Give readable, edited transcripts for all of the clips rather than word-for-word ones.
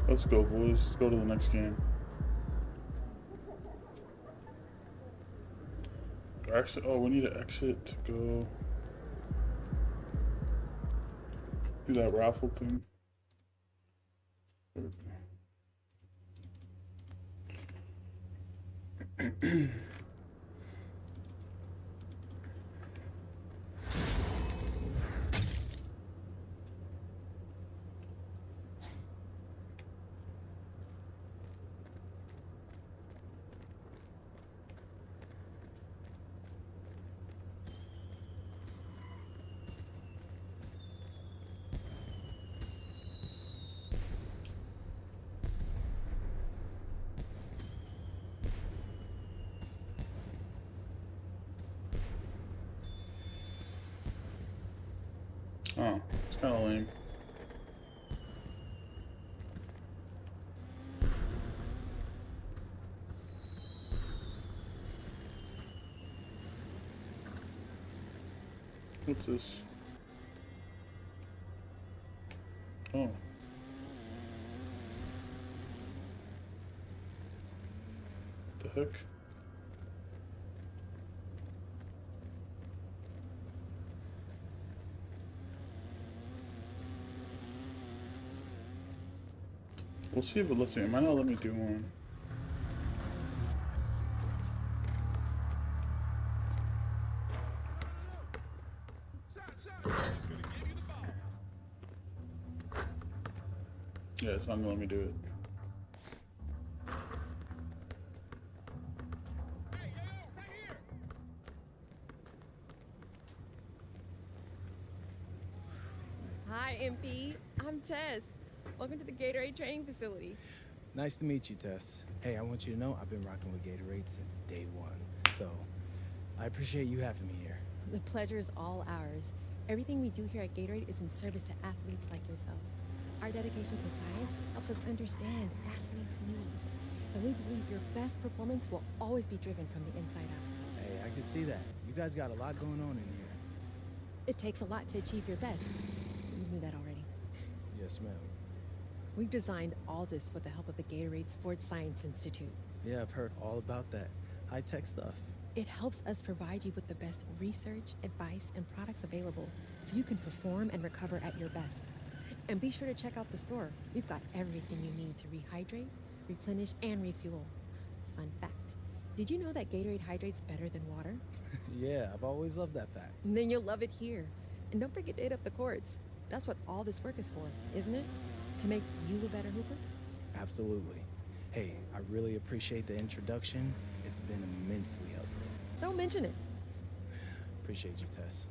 Let's go, boys. Let's go to the next game. Exit. Oh, we need to exit to go do that raffle thing. Oh, it's kind of lame. What's this? Oh. The heck? We'll see if it lets me. It might not let me do one. Yeah, it's not gonna let me do it. Hi, MP. I'm Tess. Welcome to the Gatorade training facility. Nice to meet you, Tess. Hey, I want you to know I've been rocking with Gatorade since day one, so I appreciate you having me here. The pleasure is all ours. Everything we do here at Gatorade is in service to athletes like yourself. Our dedication to science helps us understand athletes' needs, and we believe your best performance will always be driven from the inside out. Hey, I can see that. You guys got a lot going on in here. It takes a lot to achieve your best. You knew that already. Yes, ma'am. We've designed all this with the help of the Gatorade Sports Science Institute. Yeah, I've heard all about that high-tech stuff. It helps us provide you with the best research, advice, and products available so you can perform and recover at your best. And be sure to check out the store. We've got everything you need to rehydrate, replenish, and refuel. Fun fact, did you know that Gatorade hydrates better than water? Yeah, I've always loved that fact. And then you'll love it here. And don't forget to hit up the courts. That's what all this work is for, isn't it? To make you a better hooper? Absolutely. Hey, I really appreciate the introduction. It's been immensely helpful. Don't mention it. Appreciate you, Tess.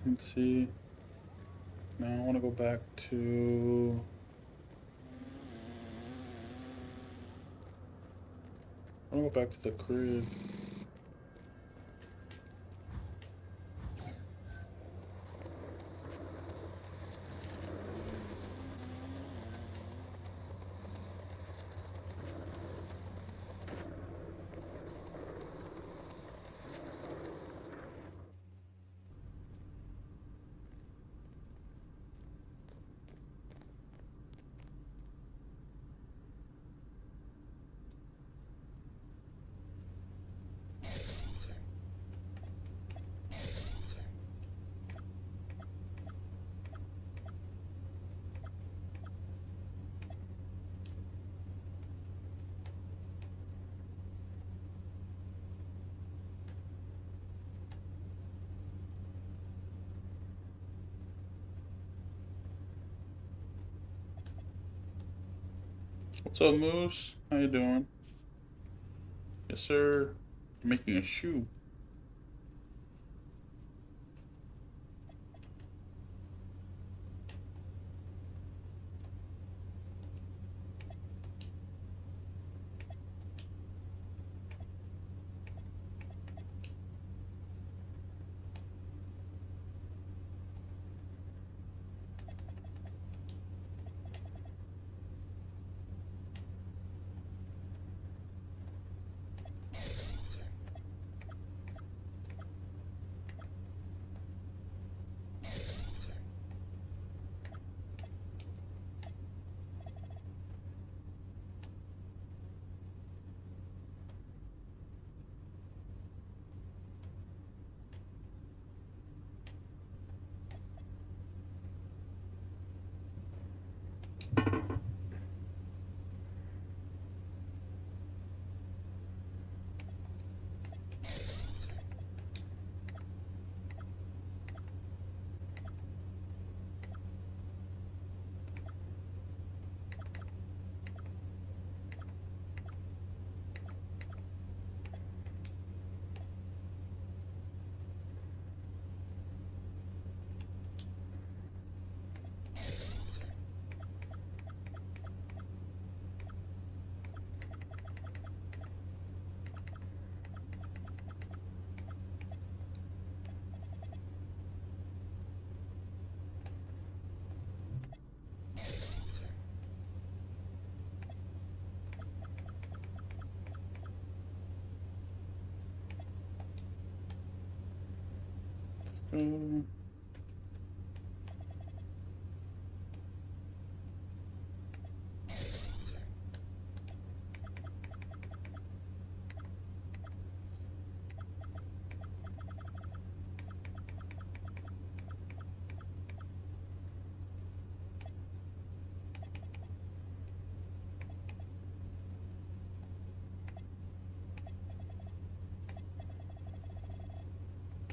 Let's see. Now I want to go back to. I want to go back to the crib. What's up, Moose? How you doing? Yes, sir. I'm making a shoe. go.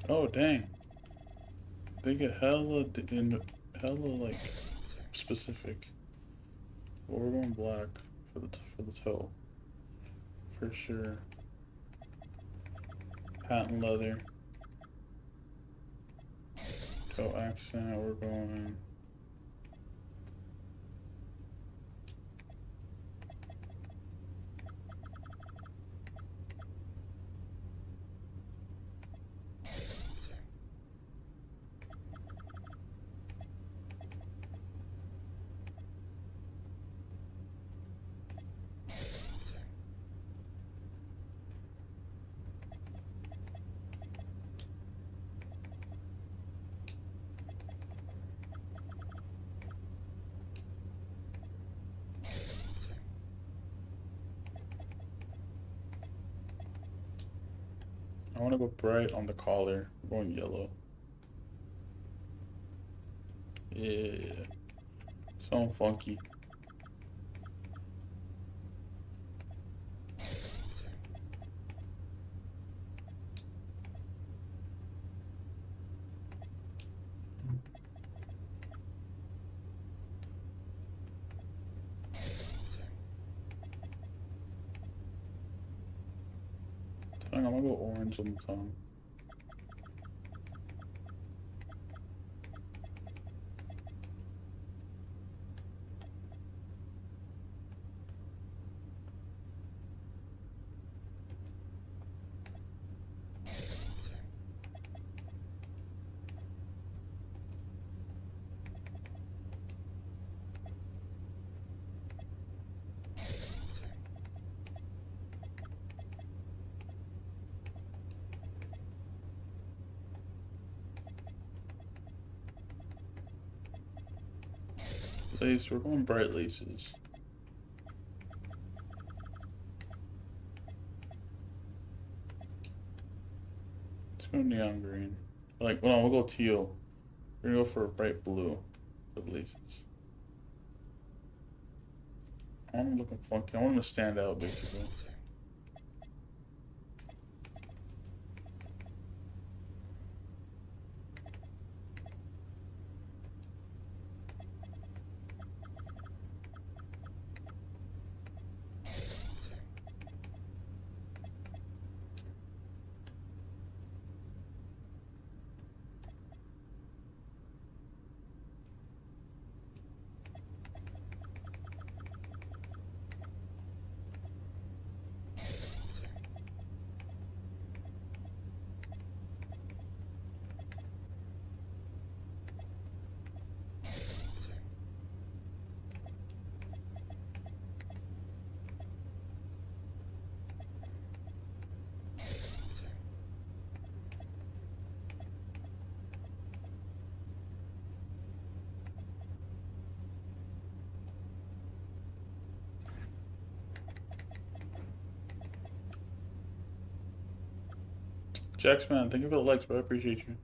Oh dang. They get hella like specific. Well, we're going black for the toe. For sure. Patent leather. Toe accent, we're going. I want to go bright on the collar. I'm going yellow. Yeah. So funky. I'm gonna go orange on the tongue. Lace, we're going bright laces. Let's go neon green. Like, well, no, we'll go teal. We're gonna go for a bright blue for the laces. I want them looking funky. I want them to stand out, basically. Jax, man, thank you for the likes, bro. I appreciate you.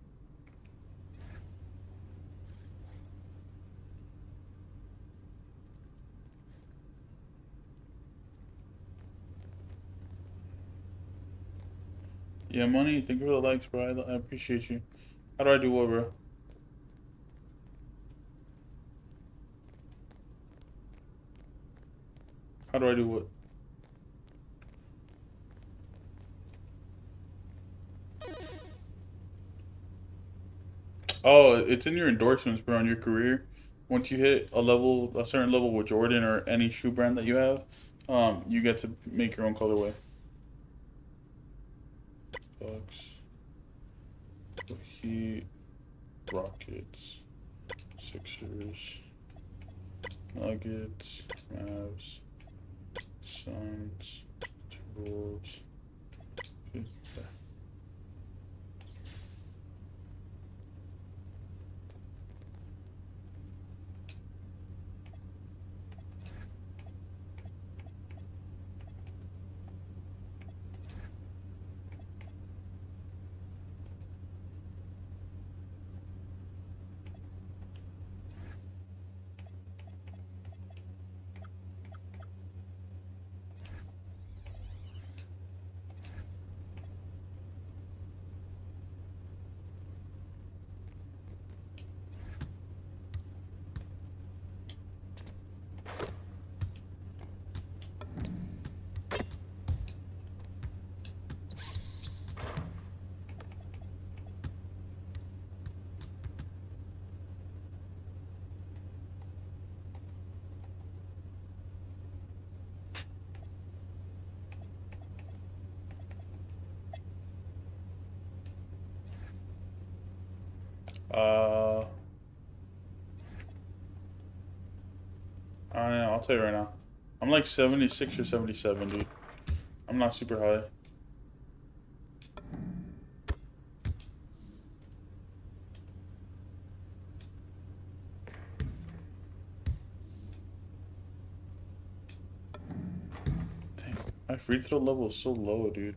Yeah, money, thank you for the likes, bro. I appreciate you. How do I do what, bro? How do I do what? Oh, it's in your endorsements, bro, on your career. Once you hit a certain level with Jordan or any shoe brand that you have, you get to make your own colorway. Bucks, Heat, Rockets, Sixers, Nuggets, Mavs, Suns, Timberwolves. Uh, I'll tell you right now. I'm like 76 or 77, dude. I'm not super high. Dang, my free throw level is so low, dude.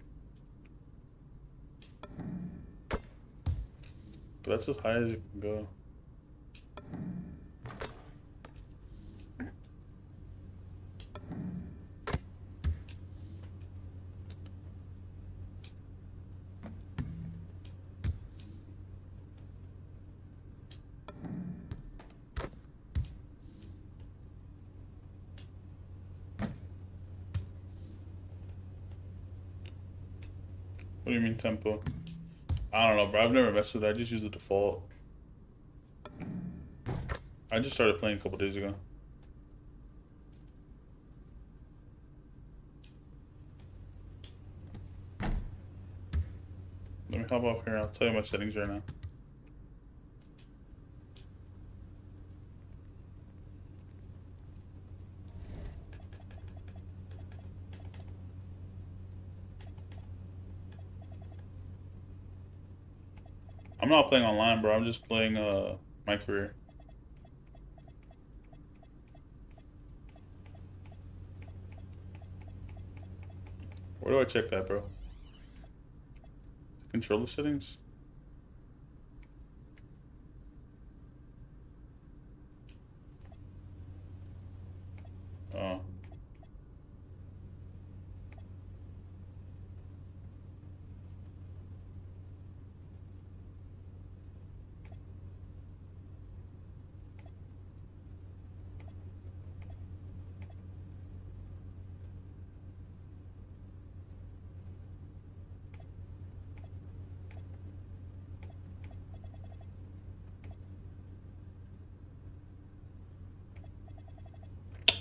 But that's as high as it can go. What do you mean tempo? I don't know, bro. I've never messed with it. I just use the default. I just started playing a couple days ago. Let me hop up here. I'll tell you my settings right now. I'm not playing online, bro. I'm just playing my career. Where do I check that, bro? Controller settings? Oh.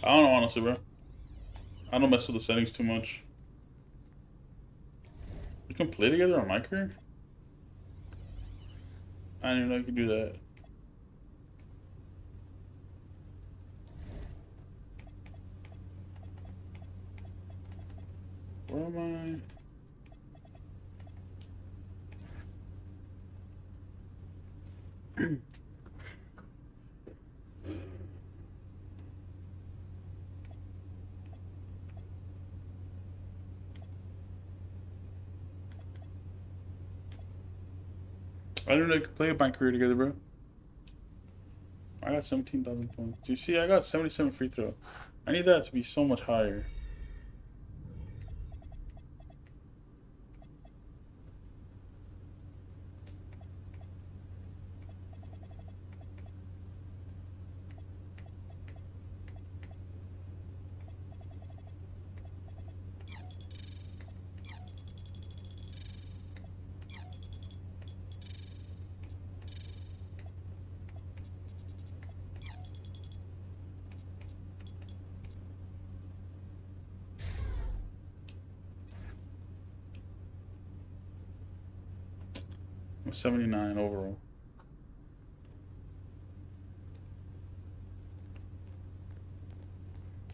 I don't know, honestly, bro. I don't mess with the settings too much. You can play together on my career? I didn't even know you could do that. Where am I? I didn't know you could play my career together, bro. I got 17,000 points. Do you see? I got 77 free throw. I need that to be so much higher. I'm 79 overall.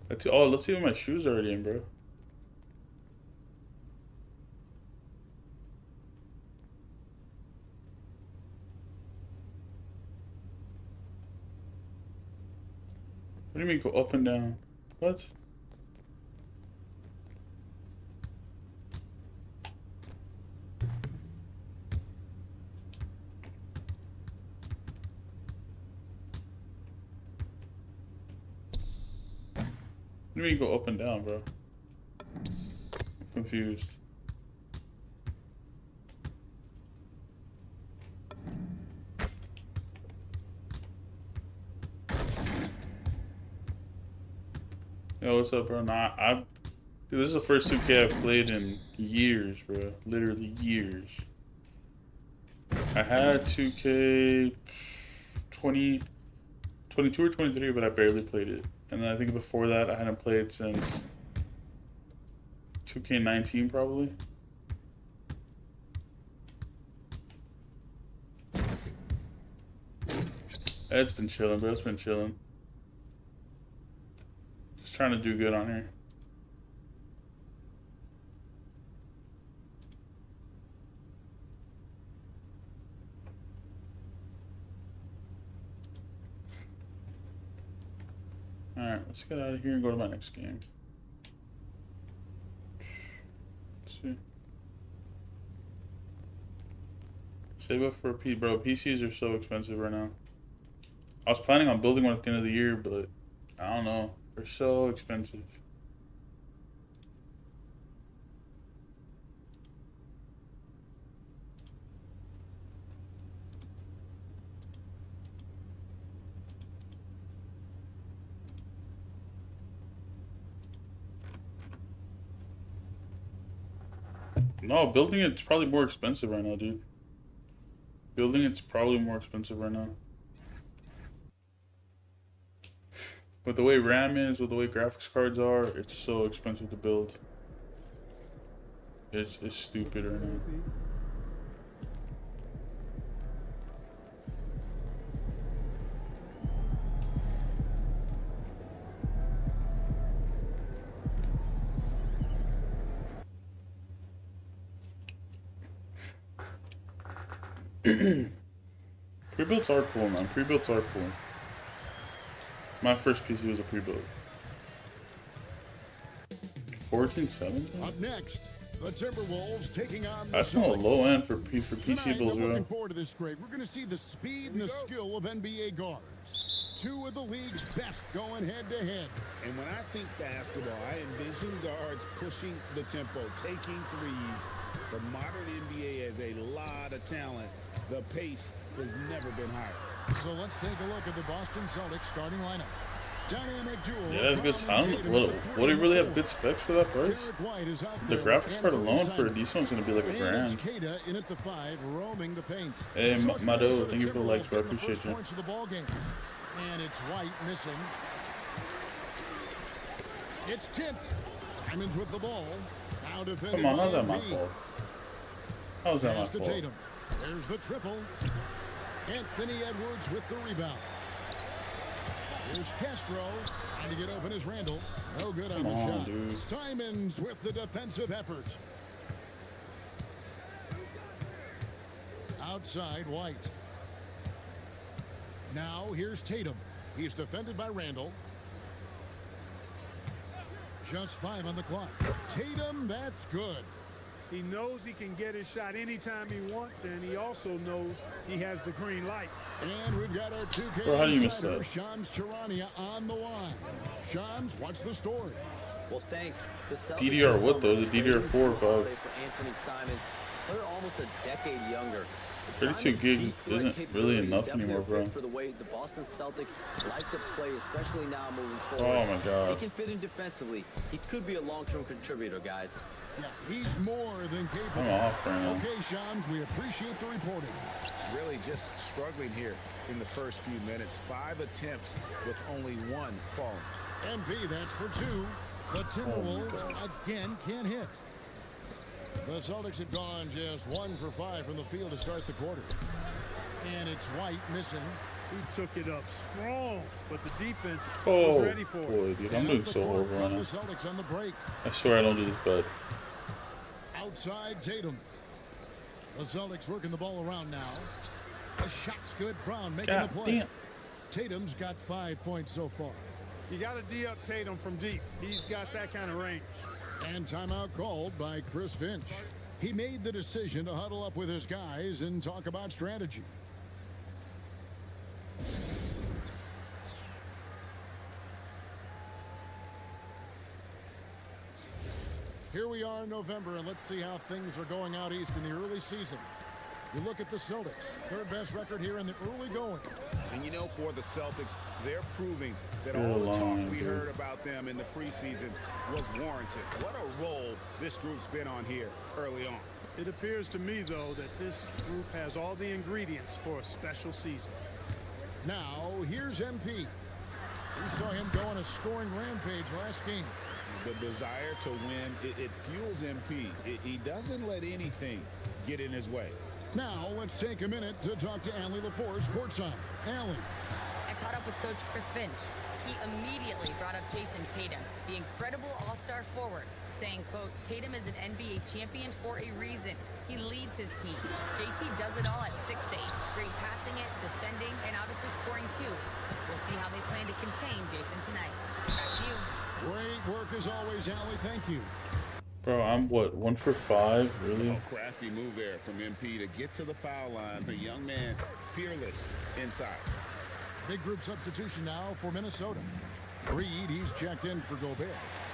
Let's see what my shoes are already in, bro. What do you mean go up and down? What? What do you mean go up and down, bro? I'm confused. Yo, what's up, bro? Nah, dude, this is the first 2K I've played in years, bro. Literally years. I had 2K 20, 22 or 23, but I barely played it. And then I think before that, I hadn't played since 2K19, probably. It's been chilling, bro. It's been chilling. Just trying to do good on here. Alright, let's get out of here and go to my next game. Let's see. Save up for a P, bro. PCs are so expensive right now. I was planning on building one at the end of the year, but I don't know. They're so expensive. No, building it's probably more expensive right now, dude. Building it's probably more expensive right now. With the way RAM is, with the way graphics cards are, it's so expensive to build. It's stupid right now. Pre-builds are cool, man. Pre-builds are cool. My first PC was a pre-build. 1470? Up next, the Timberwolves taking on the That's not a Celtics. low end for PC builds, I'm bro. looking forward to this grade. We're going to see the speed and the skill of NBA guards. Two of the league's best going head-to-head. And when I think basketball, I envision guards pushing the tempo, taking threes. The modern NBA has a lot of talent. The pace has never been higher. So let's take a look at the Boston Celtics starting lineup. Dynamic duo. Yeah, that's good sound. Would it really have good specs for that price? The graphics card alone for a decent one's gonna be like $1,000. In at the 5, roaming the paint. Hey, Mado, thank you for the likes, bro. I appreciate you. Points of the ball game. And it's White missing. It's tipped. Simons with the ball. Now defended. Come on, how's by that my MV. fault? How's that my Pass to fault? Tatum. There's the triple. Anthony Edwards with the rebound. Here's Castro trying to get open as Randall. No good on Come the on, shot. dude. Simons with the defensive effort. Outside White. Now here's Tatum. He's defended by Randall. Just 5 on the clock. Tatum, that's good. He knows he can get his shot anytime he wants, and he also knows he has the green light. And we've got our 2K Bro, how do you miss insider, that? Shams Charania on the line. Shams, what's the story? Well, thanks. The Celtics DDR this what, though? summer The DDR4 or traded 5? for Anthony Simons. They're almost a decade younger. 32 Simons' gigs deep threat isn't capability really is enough definitely anymore, a bro. fit for the way the Boston Celtics like to play, especially now moving Oh forward. my god. He can fit in defensively. He could be a long-term contributor, guys. Yeah, he's more than capable. I'm off right now. Okay, Shams, we appreciate the reporting. Really just struggling here in the first few minutes. 5 attempts with only 1 falling. MP, that's for 2. The Timberwolves again can't hit. The Celtics have gone just 1 for 5 from the field to start the quarter. And it's White missing. He took it up strong, but the defense Oh, was ready for it. boy, dude. I'm And doing up the so court horrible right from now. the Celtics on the break. I swear I don't do this bad. Outside Tatum. The Celtics working the ball around now. The shot's good. Brown making God the play. damn. Tatum's got 5 points so far. You got to D up Tatum from deep. He's got that kind of range. And timeout called by Chris Finch. He made the decision to huddle up with his guys and talk about strategy. Here we are in November, and let's see how things are going out east in the early season. You look at the Celtics, third best record here in the early going. And you know, for the Celtics, they're proving that You're all the talk lying, we dude. heard about them in the preseason was warranted. What a role this group's been on here early on. It appears to me, though, that this group has all the ingredients for a special season. Now, here's MP. We saw him go on a scoring rampage last game. The desire to win, it fuels MP. He doesn't let anything get in his way. Now, let's take a minute to talk to Allie LaForce courtside. Allie. with Coach Chris Finch. He immediately brought up Jason Tatum, the incredible all-star forward, saying, quote, Tatum is an NBA champion for a reason. He leads his team. JT does it all at 6'8". Great passing it, defending, and obviously scoring too. We'll see how they plan to contain Jason tonight. Back to you. Great work as always, Allie. Thank you. Bro, I'm what, 1 for 5? Really? Oh, crafty move there from MP to get to the foul line. The young man, fearless inside. Big group substitution now for Minnesota. Reed, he's checked in for Gobert.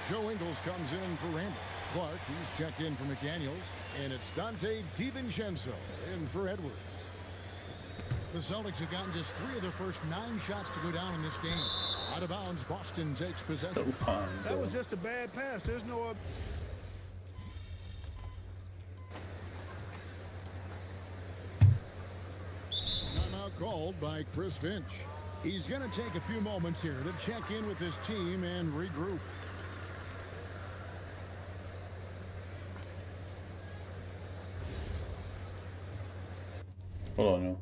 Joe Ingles comes in for Randall. Clark, he's checked in for McDaniels. And it's Dante DiVincenzo in for Edwards. The Celtics have gotten just 3 of their first 9 shots to go down in this game. Out of bounds, Boston takes possession. That was just a bad pass. There's no other. Timeout called by Chris Finch. He's going to take a few moments here to check in with his team and regroup. Hold on, yo.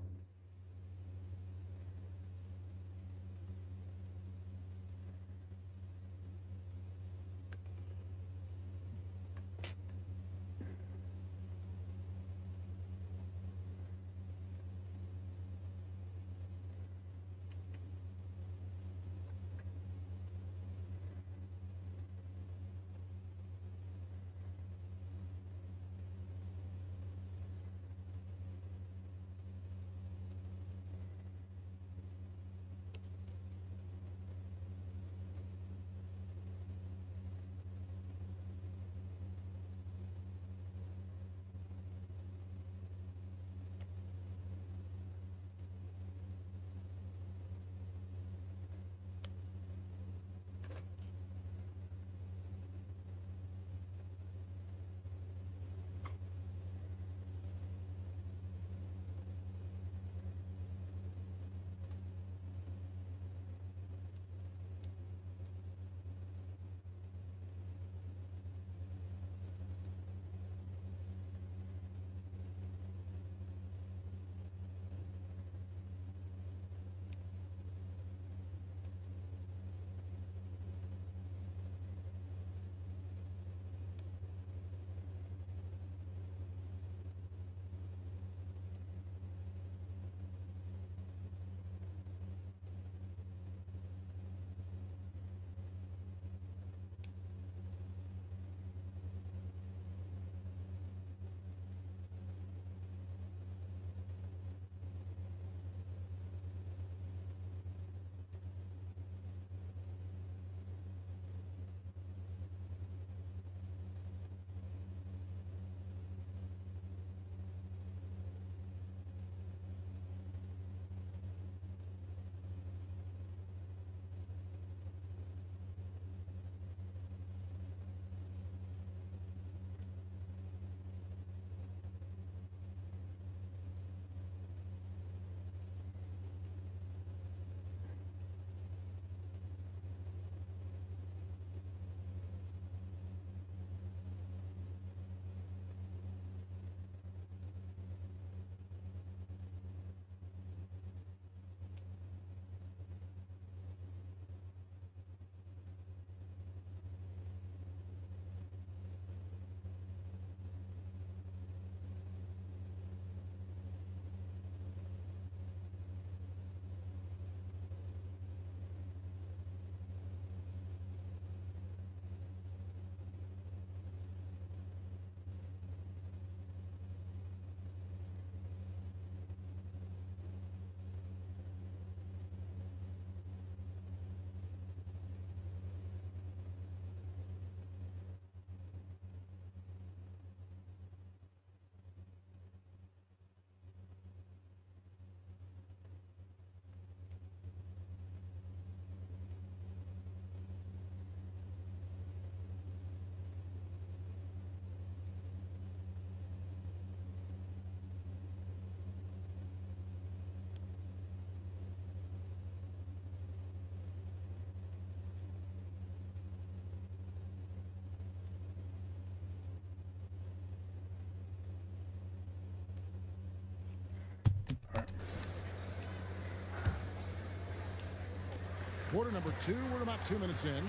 Quarter number 2, we're about 2 minutes in.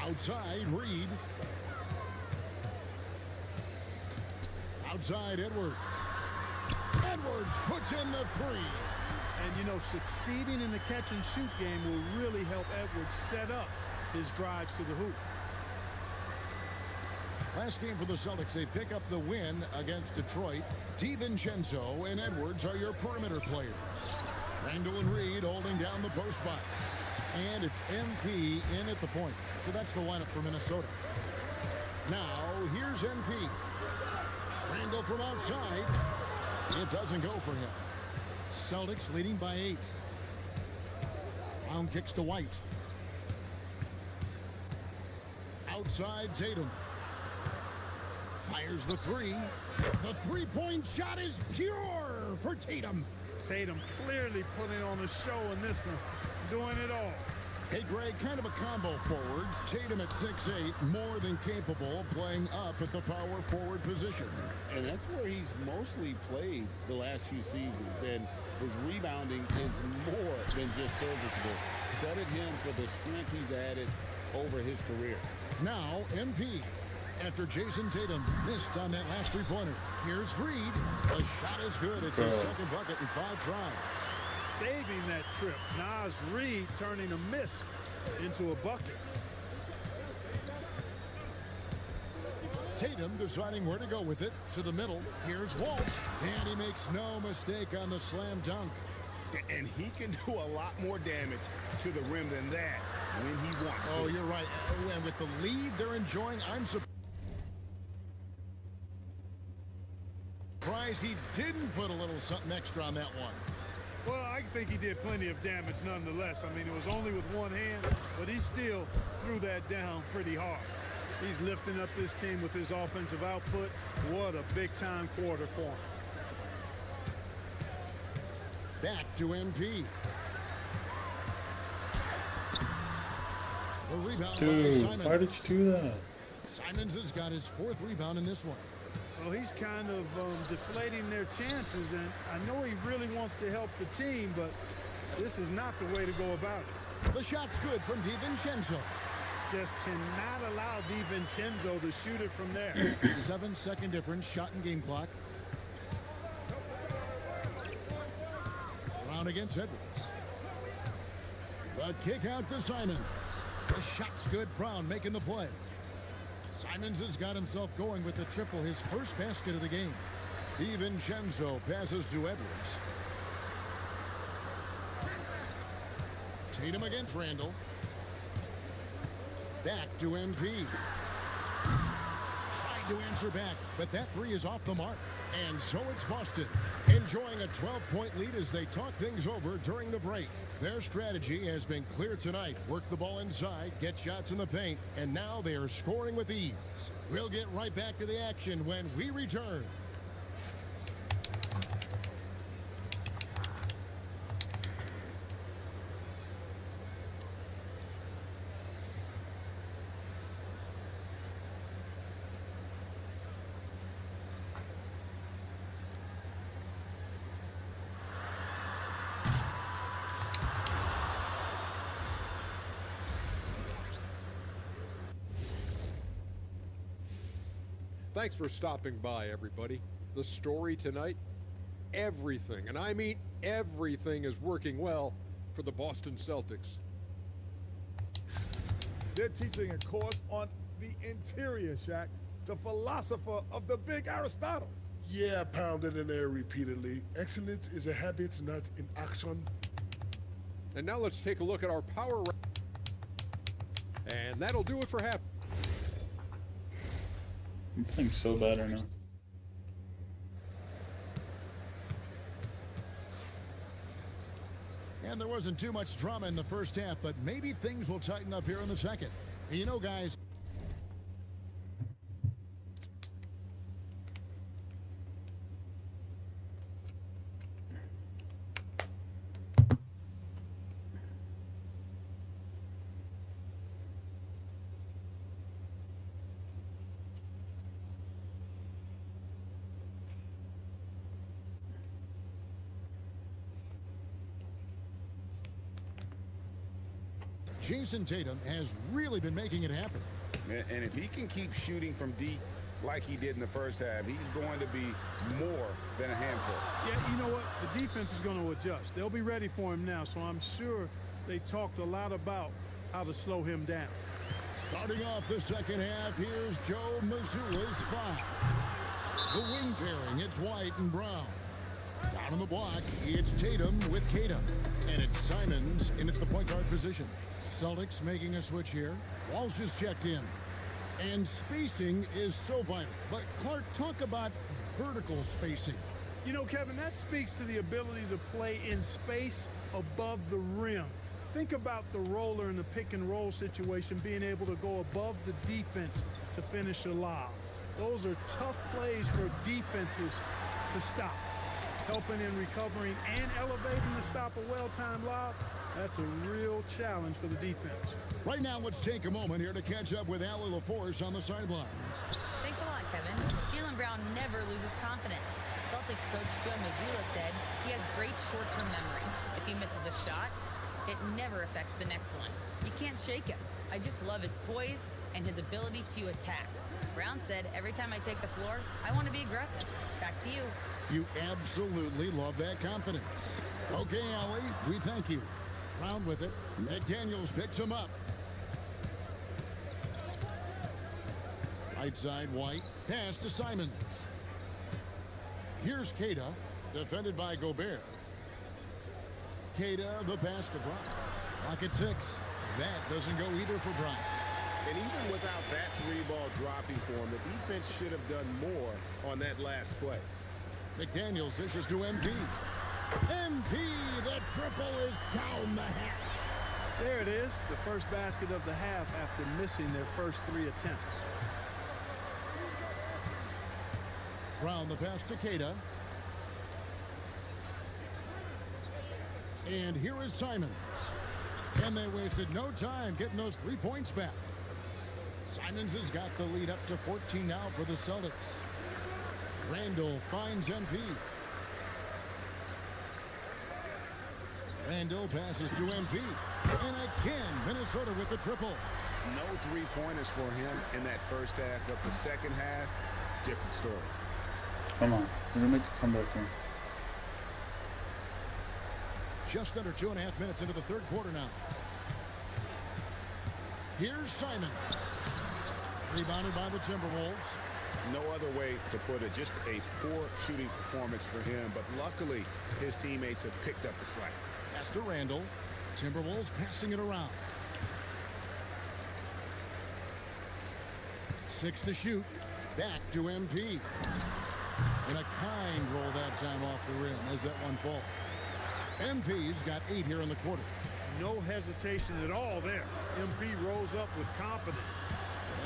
Outside, Reed. Outside, Edwards. Edwards puts in the 3. And, you know, succeeding in the catch-and-shoot game will really help Edwards set up his drives to the hoop. Last game for the Celtics, they pick up the win against Detroit. DiVincenzo and Edwards are your perimeter players. Randall and Reed holding down the post spots. And it's MP in at the point. So that's the lineup for Minnesota. Now, here's MP. Randall from outside. It doesn't go for him. Celtics leading by 8. Brown kicks to White. Outside, Tatum. Fires the 3. The three-point shot is pure for Tatum. Tatum clearly putting on a show in this one, doing it all. Hey, Greg, kind of a combo forward. Tatum at 6'8", more than capable, playing up at the power forward position. And that's where he's mostly played the last few seasons. And his rebounding is more than just serviceable. Credit him for the strength he's added over his career. Now, MP. After Jason Tatum missed on that last three-pointer. Here's Reed. The shot is good. It's his second bucket in 5 tries. Saving that trip. Nas Reed turning a miss into a bucket. Tatum deciding where to go with it. To the middle. Here's Walsh. And he makes no mistake on the slam dunk. And he can do a lot more damage to the rim than that when he wants to. Oh, you're right. And with the lead they're enjoying, I'm surprised he didn't put a little something extra on that one. Well, I think he did plenty of damage nonetheless. I mean, it was only with one hand, but he still threw that down pretty hard. He's lifting up this team with his offensive output. What a big-time quarter for him. Back to MP. The rebound by Dude, Simon. why did you do that? Simons has got his 4th rebound in this one. Well, he's kind of deflating their chances, and I know he really wants to help the team, but this is not the way to go about it. The shot's good from DiVincenzo. Just cannot allow DiVincenzo to shoot it from there. 7-second difference, shot and game clock. Brown against Edwards. The kick out to Simons. The shot's good. Brown making the play. Simons has got himself going with the triple, his first basket of the game. DiVincenzo passes to Edwards. Tatum against Randall. Back to MP. Tried to answer back, but that 3 is off the mark. And so it's Boston, enjoying a 12-point lead as they talk things over during the break. Their strategy has been clear tonight. Work the ball inside, get shots in the paint, and now they are scoring with ease. We'll get right back to the action when we return. Thanks for stopping by, everybody. The story tonight, everything, and I mean everything, is working well for the Boston Celtics. They're teaching a course on the interior, Shaq, the philosopher of the big Aristotle. Yeah, pounded in there repeatedly. Excellence is a habit, not an action. And now let's take a look at our power. And that'll do it for half. I'm playing so bad right now. And there wasn't too much drama in the first half, but maybe things will tighten up here in the second. You know, guys, Jason Tatum has really been making it happen. And if he can keep shooting from deep like he did in the first half, he's going to be more than a handful. Yeah, you know what? The defense is going to adjust. They'll be ready for him now, so I'm sure they talked a lot about how to slow him down. Starting off the second half, here's Joe Mazzulla's five. The wing pairing, it's White and Brown. Down on the block, it's Tatum with Kata. And it's Simons in at the point guard position. Celtics making a switch here. Walsh is checked in. And spacing is so vital. But Clark, talk about vertical spacing. You know, Kevin, that speaks to the ability to play in space above the rim. Think about the roller in the pick and roll situation, being able to go above the defense to finish a lob. Those are tough plays for defenses to stop. Helping in recovering and elevating to stop a well-timed lob, that's a real challenge for the defense. Right now, let's take a moment here to catch up with Allie LaForce on the sidelines. Thanks a lot, Kevin. Jaylen Brown never loses confidence. Celtics coach Joe Mazzulla said he has great short-term memory. If he misses a shot, it never affects the next one. You can't shake him. I just love his poise and his ability to attack. Brown said, every time I take the floor, I want to be aggressive. Back to you. You absolutely love that confidence. Okay, Allie, we thank you. Brown with it. McDaniels picks him up. Right side, White. Pass to Simons. Here's Kata, defended by Gobert. Kata, the pass to Brown. Clock at 6. That doesn't go either for Brown. And even without that three-ball dropping for him, the defense should have done more on that last play. McDaniels dishes to MP. MP, the triple is down the hatch. There it is, the first basket of the half after missing their first 3 attempts. Brown the pass to Kata. And here is Simons. And they wasted no time getting those 3 points back. Simons has got the lead up to 14 now for the Celtics. Randall finds MP. Randall passes to MP. And again, Minnesota with the triple. No three-pointers for him in that first half, but the second half, different story. Come on, we're gonna make a comeback here. Just under 2.5 minutes into the third quarter now. Here's Simons. Rebounded by the Timberwolves. No other way to put it, just a poor shooting performance for him, but luckily his teammates have picked up the slack. Pass to Randall. Timberwolves passing it around. 6 to shoot. Back to MP. And a kind roll that time off the rim as that one falls. MP's got 8 here in the quarter. No hesitation at all there. MP rolls up with confidence.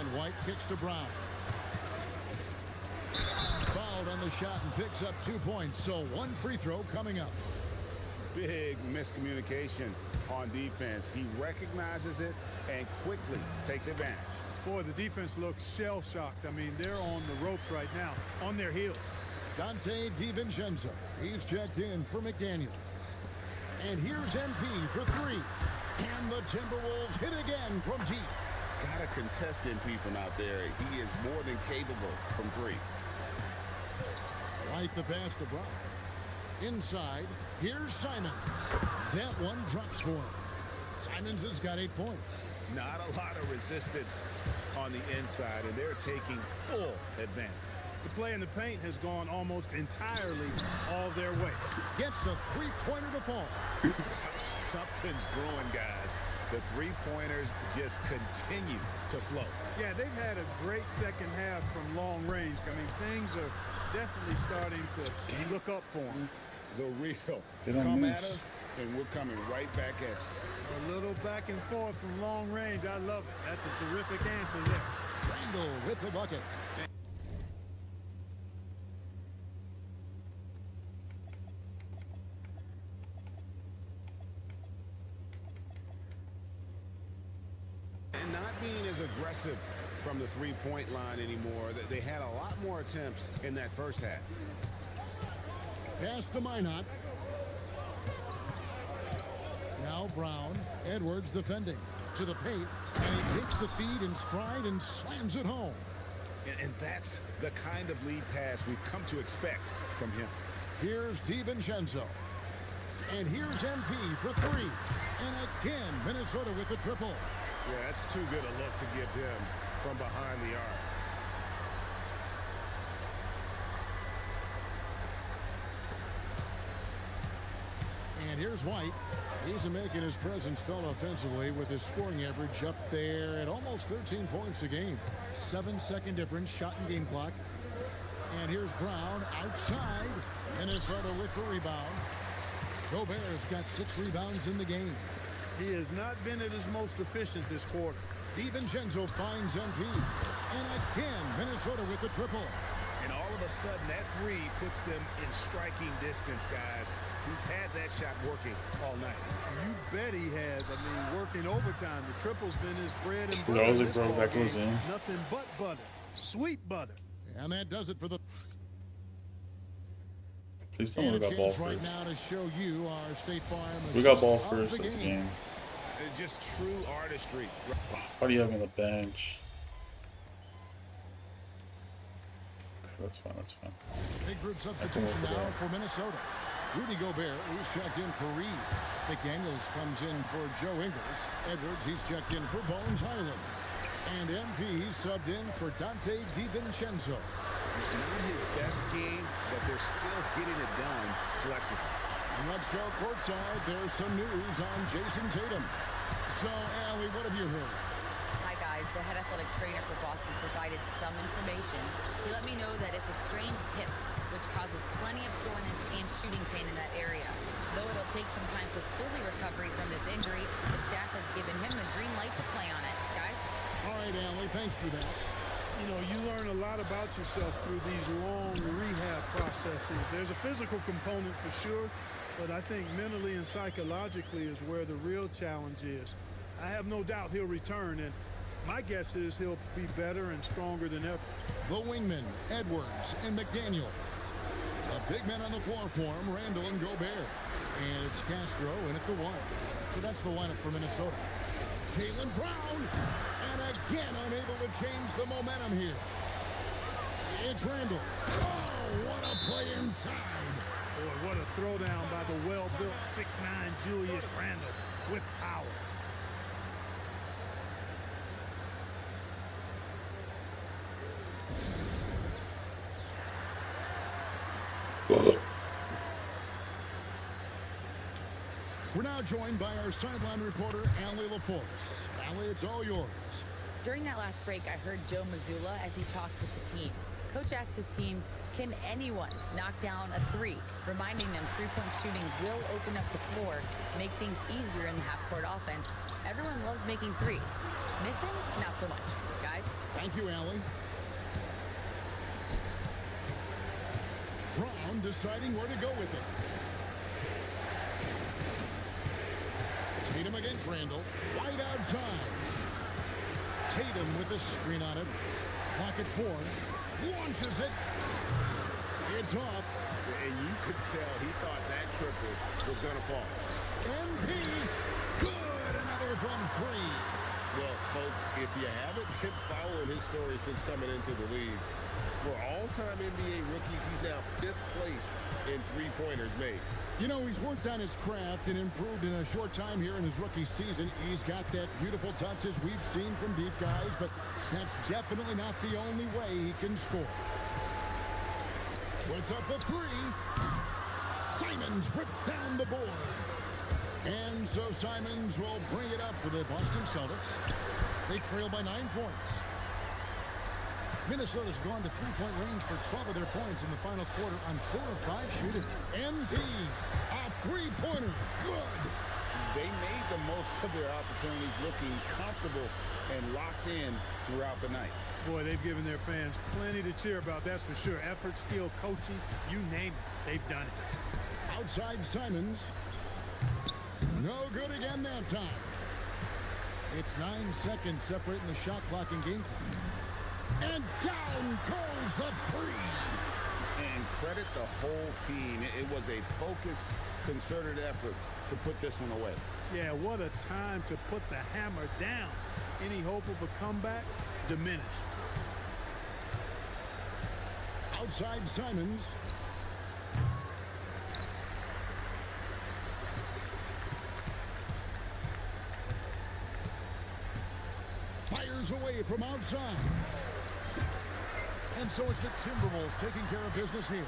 And White kicks to Brown. Fouled on the shot and picks up 2 points. So 1 free throw coming up. Big miscommunication on defense. He recognizes it and quickly takes advantage. Boy, the defense looks shell-shocked. I mean, they're on the ropes right now, on their heels. Dante DiVincenzo. He's checked in for McDaniels. And here's MP for 3. And the Timberwolves hit again from deep. Gotta contest MP from out there. He is more than capable from 3. Right the pass to Brown. Inside, here's Simons. That one drops for him. Simons has got 8 points. Not a lot of resistance on the inside, and they're taking full advantage. The play in the paint has gone almost entirely all their way. Gets the three-pointer to fall. Something's brewing, guys. The three-pointers just continue to flow. Yeah, they've had a great second half from long range. I mean, things are definitely starting to look up for them. The real come at us, and we're coming right back at you. A little back and forth from long range. I love it. That's a terrific answer there. Randall with the bucket. And not being as aggressive from the three-point line anymore. They had a lot more attempts in that first half. Pass to Minot. Now Brown. Edwards defending. to the paint, and he takes the feed in stride and slams it home. And that's the kind of lead pass we've come to expect from him. Here's DiVincenzo. And here's MP for three. And again, Minnesota with the triple. Yeah, that's too good a look to give him from behind the arc. And here's White. He's making his presence felt offensively with his scoring average up there at almost 13 points a game. 7-second difference, shot and game clock. And here's Brown outside. Minnesota with the rebound. Gobert's got 6 rebounds in the game. He has not been at his most efficient this quarter. DiVincenzo finds MP. And again, Minnesota with the triple. And all of a sudden, that three puts them in striking distance, guys. He's had that shot working all night. You bet he has. I mean, working overtime. The triple's been his bread and butter. That was it, bro. That goes in. Nothing but butter. Sweet butter. And that does it for the... Please tell me we got ball first. Right now to show you our State Farm. We got ball first. That's a game. Just true artistry. Why do you have me on the bench? That's fine. That's fine. Big group substitution now for Minnesota. Rudy Gobert, who's checked in for Reed. McDaniels comes in for Joe Ingles. Edwards, he's checked in for Bones Highland. And MP, he's subbed in for Dante DiVincenzo. Not his best game, but they're still getting it done collectively. And let's go courtside. There's some news on Jason Tatum. So, Allie, what have you heard? Hi, guys. The head athletic trainer for Boston provided some information. He let me know that it's a strained hip, which causes plenty of soreness and shooting pain in that area. Though it'll take some time to fully recover from this injury, the staff has given him the green light to play on it. Guys? All right, Allie, thanks for that. You know, you learn a lot about yourself through these long rehab processes. There's a physical component for sure, but I think mentally and psychologically is where the real challenge is. I have no doubt he'll return, and my guess is he'll be better and stronger than ever. The wingmen, Edwards and McDaniel. The big men on the floor for him, Randall and Gobert. And it's Castro in at the 1. So that's the lineup for Minnesota. Jaylen Brown, and again unable to change the momentum here. It's Randall. Oh, what a play inside. Boy, what a throwdown by the well-built 6'9" Julius Randall with power. We're now joined by our sideline reporter, Allie LaForce. Allie, it's all yours. During that last break, I heard Joe Mazzulla as he talked with the team. Coach asked his team, can anyone knock down a three? Reminding them three-point shooting will open up the floor, make things easier in the half-court offense. Everyone loves making threes. Missing? Not so much. Guys? Thank you, Allie. Brown deciding where to go with it. Tatum against Randall. White outside. Tatum with the screen on it. Pocket 4. Launches it. It's off. And you could tell he thought that triple was going to fall. MP. Good. Another from 3. Well, folks, if you haven't been following his story since coming into the league, for all-time NBA rookies, he's now 5th place in three-pointers made. You know, he's worked on his craft and improved in a short time here in his rookie season. He's got that beautiful touch as we've seen from deep guys, but that's definitely not the only way he can score. Puts up the 3. Simons rips down the board. And so Simons will bring it up for the Boston Celtics. They trail by 9 points. Minnesota's gone to three-point range for 12 of their points in the final quarter on 4 of 5 shooting. MP, a three-pointer, good. They made the most of their opportunities, looking comfortable and locked in throughout the night. Boy, they've given their fans plenty to cheer about, that's for sure. Effort, skill, coaching, you name it, they've done it. Outside Simons. No good again that time. It's 9 seconds separating the shot clock and game clock. And down goes the 3. And credit the whole team. It was a focused, concerted effort to put this one away. Yeah, what a time to put the hammer down. Any hope of a comeback diminished. Outside Simons. Fires away from outside. And so it's the Timberwolves taking care of business here.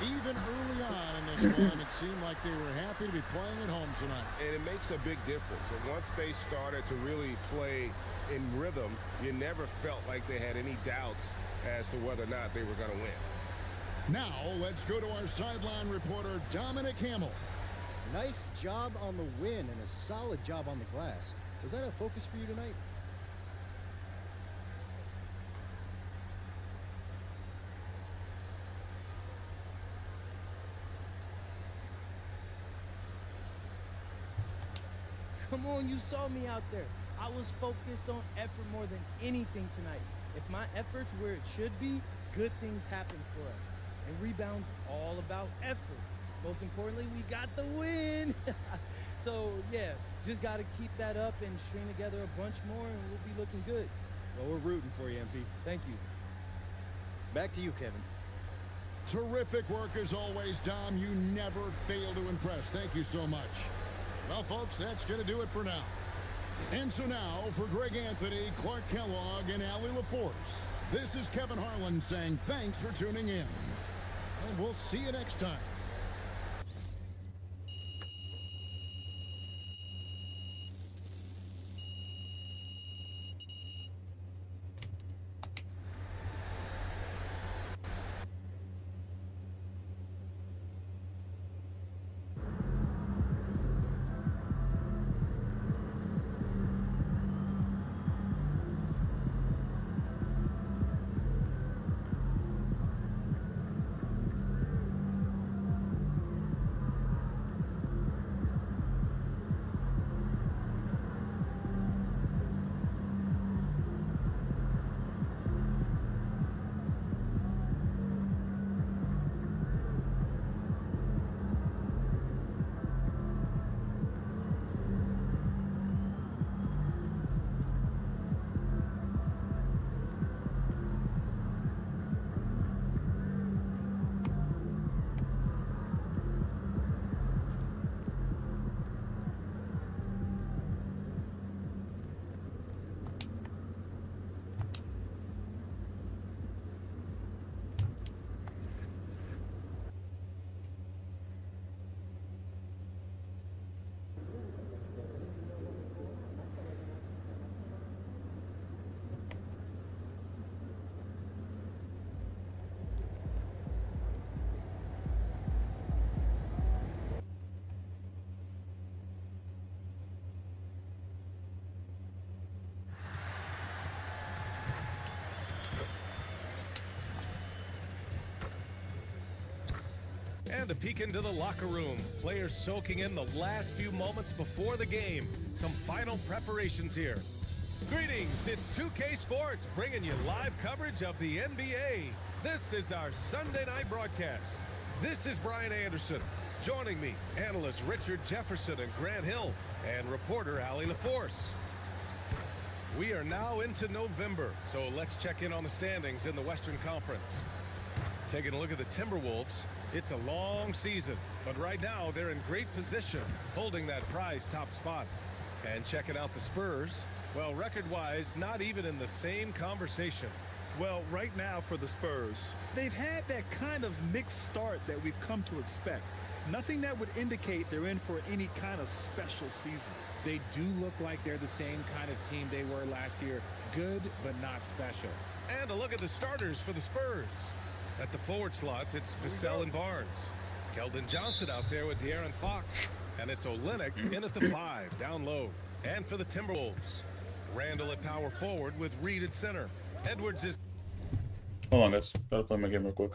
Even early on in this one, it seemed like they were happy to be playing at home tonight. And it makes a big difference. And once they started to really play in rhythm, you never felt like they had any doubts as to whether or not they were going to win. Now, let's go to our sideline reporter, Dominic Hamill. Nice job on the win and a solid job on the glass. Was that a focus for you tonight? Come on, you saw me out there. I was focused on effort more than anything tonight. If my effort's where it should be, good things happen for us. And rebounds all about effort. Most importantly, we got the win. So, yeah, just got to keep that up and string together a bunch more and we'll be looking good. Well, we're rooting for you, MP. Thank you. Back to you, Kevin. Terrific work as always, Dom. You never fail to impress. Thank you so much. Well, folks, that's going to do it for now. And so now, for Greg Anthony, Clark Kellogg, and Allie LaForce, this is Kevin Harlan saying thanks for tuning in. And we'll see you next time. And a peek into the locker room. Players soaking in the last few moments before the game. Some final preparations here. Greetings, it's 2K Sports bringing you live coverage of the NBA. This is our Sunday night broadcast. This is Brian Anderson. Joining me, analysts Richard Jefferson and Grant Hill, and reporter Allie LaForce. We are now into November, so let's check in on the standings in the Western Conference. Taking a look at the Timberwolves, it's a long season, but right now they're in great position, holding that prize top spot. And checking out the Spurs, well, record-wise, not even in the same conversation. Well, right now for the Spurs, they've had that kind of mixed start that we've come to expect. Nothing that would indicate they're in for any kind of special season. They do look like they're the same kind of team they were last year. Good, but not special. And a look at the starters for the Spurs. At the forward slots, it's Vassell and Barnes. Keldon Johnson out there with De'Aaron Fox. And it's Olynyk in at the 5, down low. And for the Timberwolves, Randall at power forward with Reed at center. Edwards is... Hold on, guys. Gotta play my game real quick.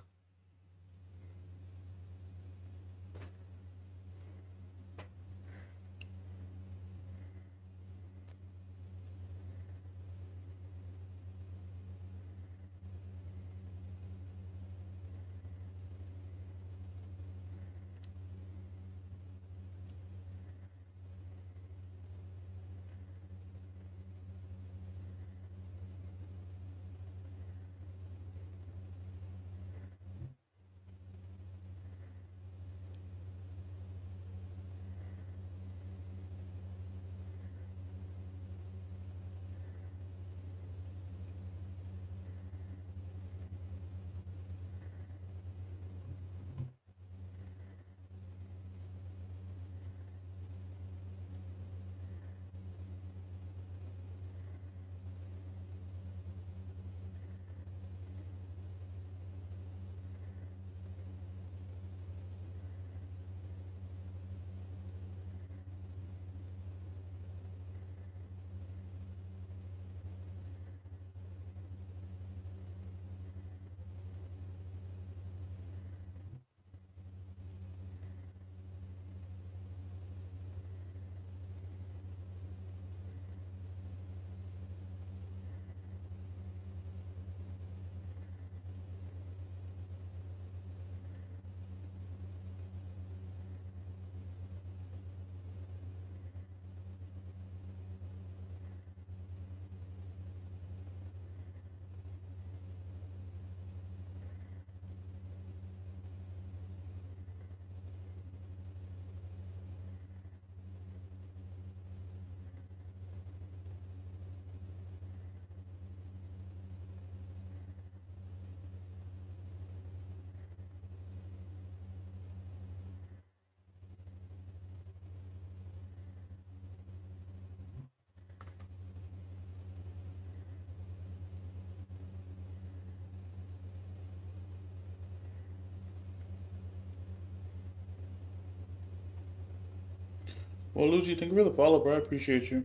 Well, Luigi, thank you for the follow, bro. I appreciate you.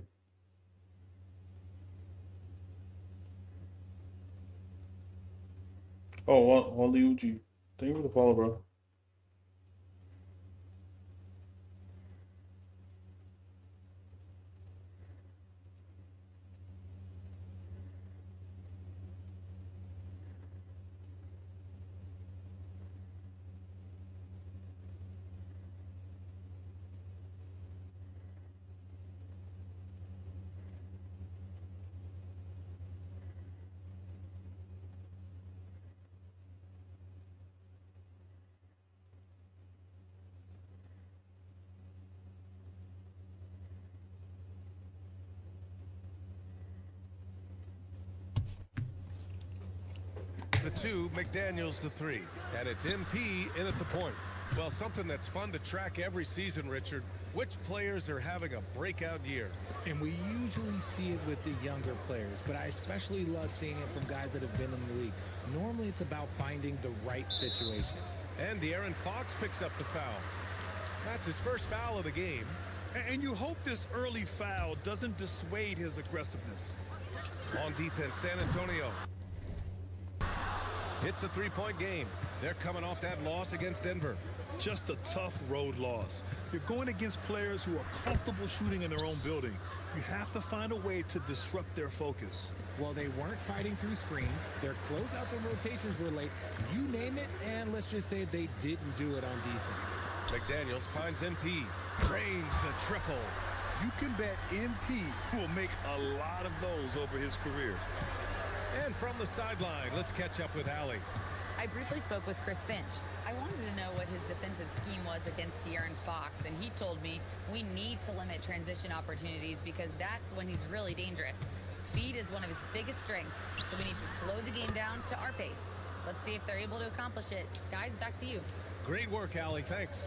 Oh, Luigi, thank you for the follow, bro. The 2, McDaniels the 3, and it's MP in at the point. Well, something that's fun to track every season, Richard. Which players are having a breakout year? And we usually see it with the younger players, but I especially love seeing it from guys that have been in the league. Normally, it's about finding the right situation. And De'Aaron Fox picks up the foul. That's his first foul of the game. And you hope this early foul doesn't dissuade his aggressiveness. On defense, San Antonio hits a three-point game. They're coming off that loss against Denver. Just a tough road loss. You're going against players who are comfortable shooting in their own building. You have to find a way to disrupt their focus. Well, they weren't fighting through screens. Their closeouts and rotations were late. You name it, and let's just say they didn't do it on defense. McDaniels finds MP. Drains the triple. You can bet MP will make a lot of those over his career. And from the sideline, let's catch up with Allie. I briefly spoke with Chris Finch. I wanted to know what his defensive scheme was against De'Aaron Fox, and he told me we need to limit transition opportunities because that's when he's really dangerous. Speed is one of his biggest strengths, so we need to slow the game down to our pace. Let's see if they're able to accomplish it. Guys, back to you. Great work, Allie. Thanks.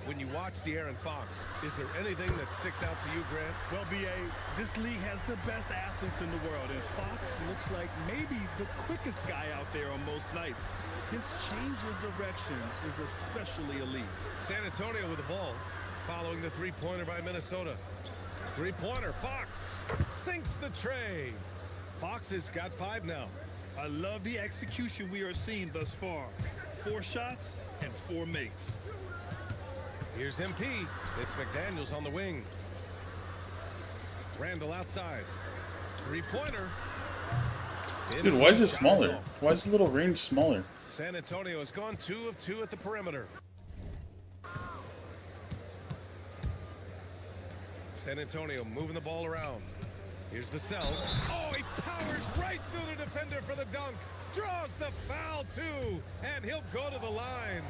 When you watch De'Aaron Fox, is there anything that sticks out to you, Grant? Well, BA, this league has the best athletes in the world, and Fox looks like maybe the quickest guy out there on most nights. His change of direction is especially elite. San Antonio with the ball, following the three-pointer by Minnesota. Three-pointer, Fox sinks the tray. Fox has got 5 now. I love the execution we are seeing thus far. 4 shots and 4 makes. Here's MP. It's McDaniels on the wing. Randall outside. Three-pointer. Dude, why is it smaller? Why is the little range smaller? San Antonio has gone 2 of 2 at the perimeter. San Antonio moving the ball around. Here's Vassell. Oh, he powers right through the defender for the dunk. Draws the foul, too. And he'll go to the line.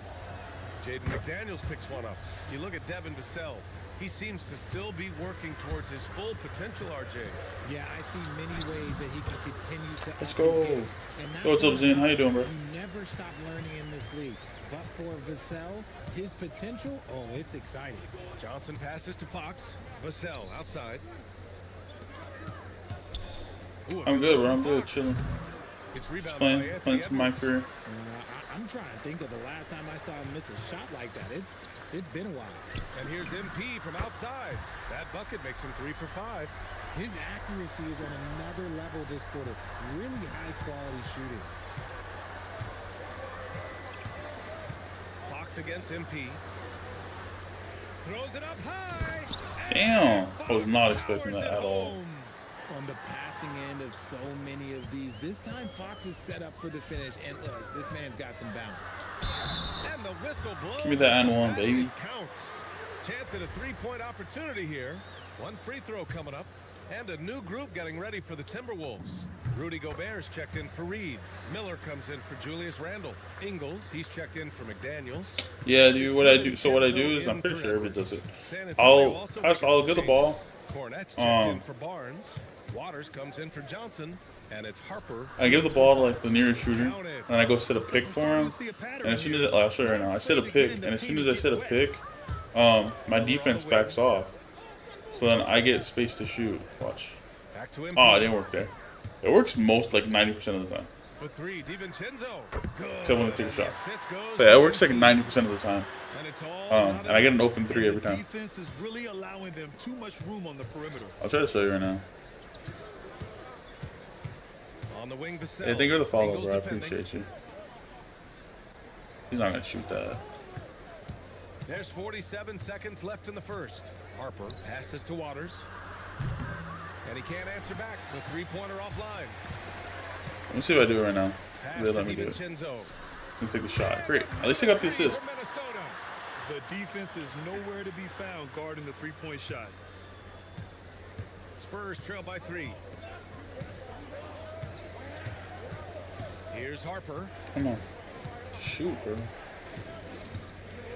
Jaden McDaniels picks one up. You look at Devin Vassell. He seems to still be working towards his full potential, RJ. Yeah, I see many ways that he can continue to. Let's go. Yo, what's up, Zane? How you doing, bro? You never stop learning in this league. But for Vassell, his potential, oh, it's exciting. Johnson passes to Fox. Vassell outside. Ooh, I'm good, bro. I'm good, chilling. It's just playing some my career. I'm trying to think of the last time I saw him miss a shot like that. It's been a while. And here's MP from outside. That bucket makes him 3 for 5. His accuracy is on another level this quarter. Really high quality shooting. Fox against MP. Throws it up high. Damn. I was not expecting that at all. On the passing end of so many of these. This time Fox is set up for the finish, and look, this man's got some bounce. And the whistle blows. Give me that and one, baby. Counts. Chance at a 3-point opportunity here. 1 free throw coming up, and a new group getting ready for the Timberwolves. Rudy Gobert's checked in for Reed. Miller comes in for Julius Randle. Ingles, he's checked in for McDaniels. Yeah, dude. What I do is I'm pretty sure everybody does it. I'll get the ball. Cornette's checked in for Barnes. Waters comes in for Johnson, and it's Harper. I give the ball to like the nearest shooter, and I go set a pick for him. And as soon as I'll show you right now, I set a pick, and as soon as I set a pick, my defense backs off. So then I get space to shoot. Watch. Oh, it didn't work there. It works most like 90% of the time. For 3, DiVincenzo. Except when I take a shot. But yeah, it works like 90% of the time. And a And I get an open 3 every time. Defense is really allowing them too much room on the perimeter. I'll try to show you right now. On the wing, Hey, thank you for the follow, bro. I appreciate you. He's not gonna shoot that. There's 47 seconds left in the first. Harper passes to Waters. And he can't answer back. The three-pointer offline. Let me see if I do it right now. Pass Let me do it. Let's take the shot. Great. At least I got the assist. The defense is nowhere to be found guarding the three-point shot. Spurs trail by 3. Here's Harper. Come on. Shoot, bro.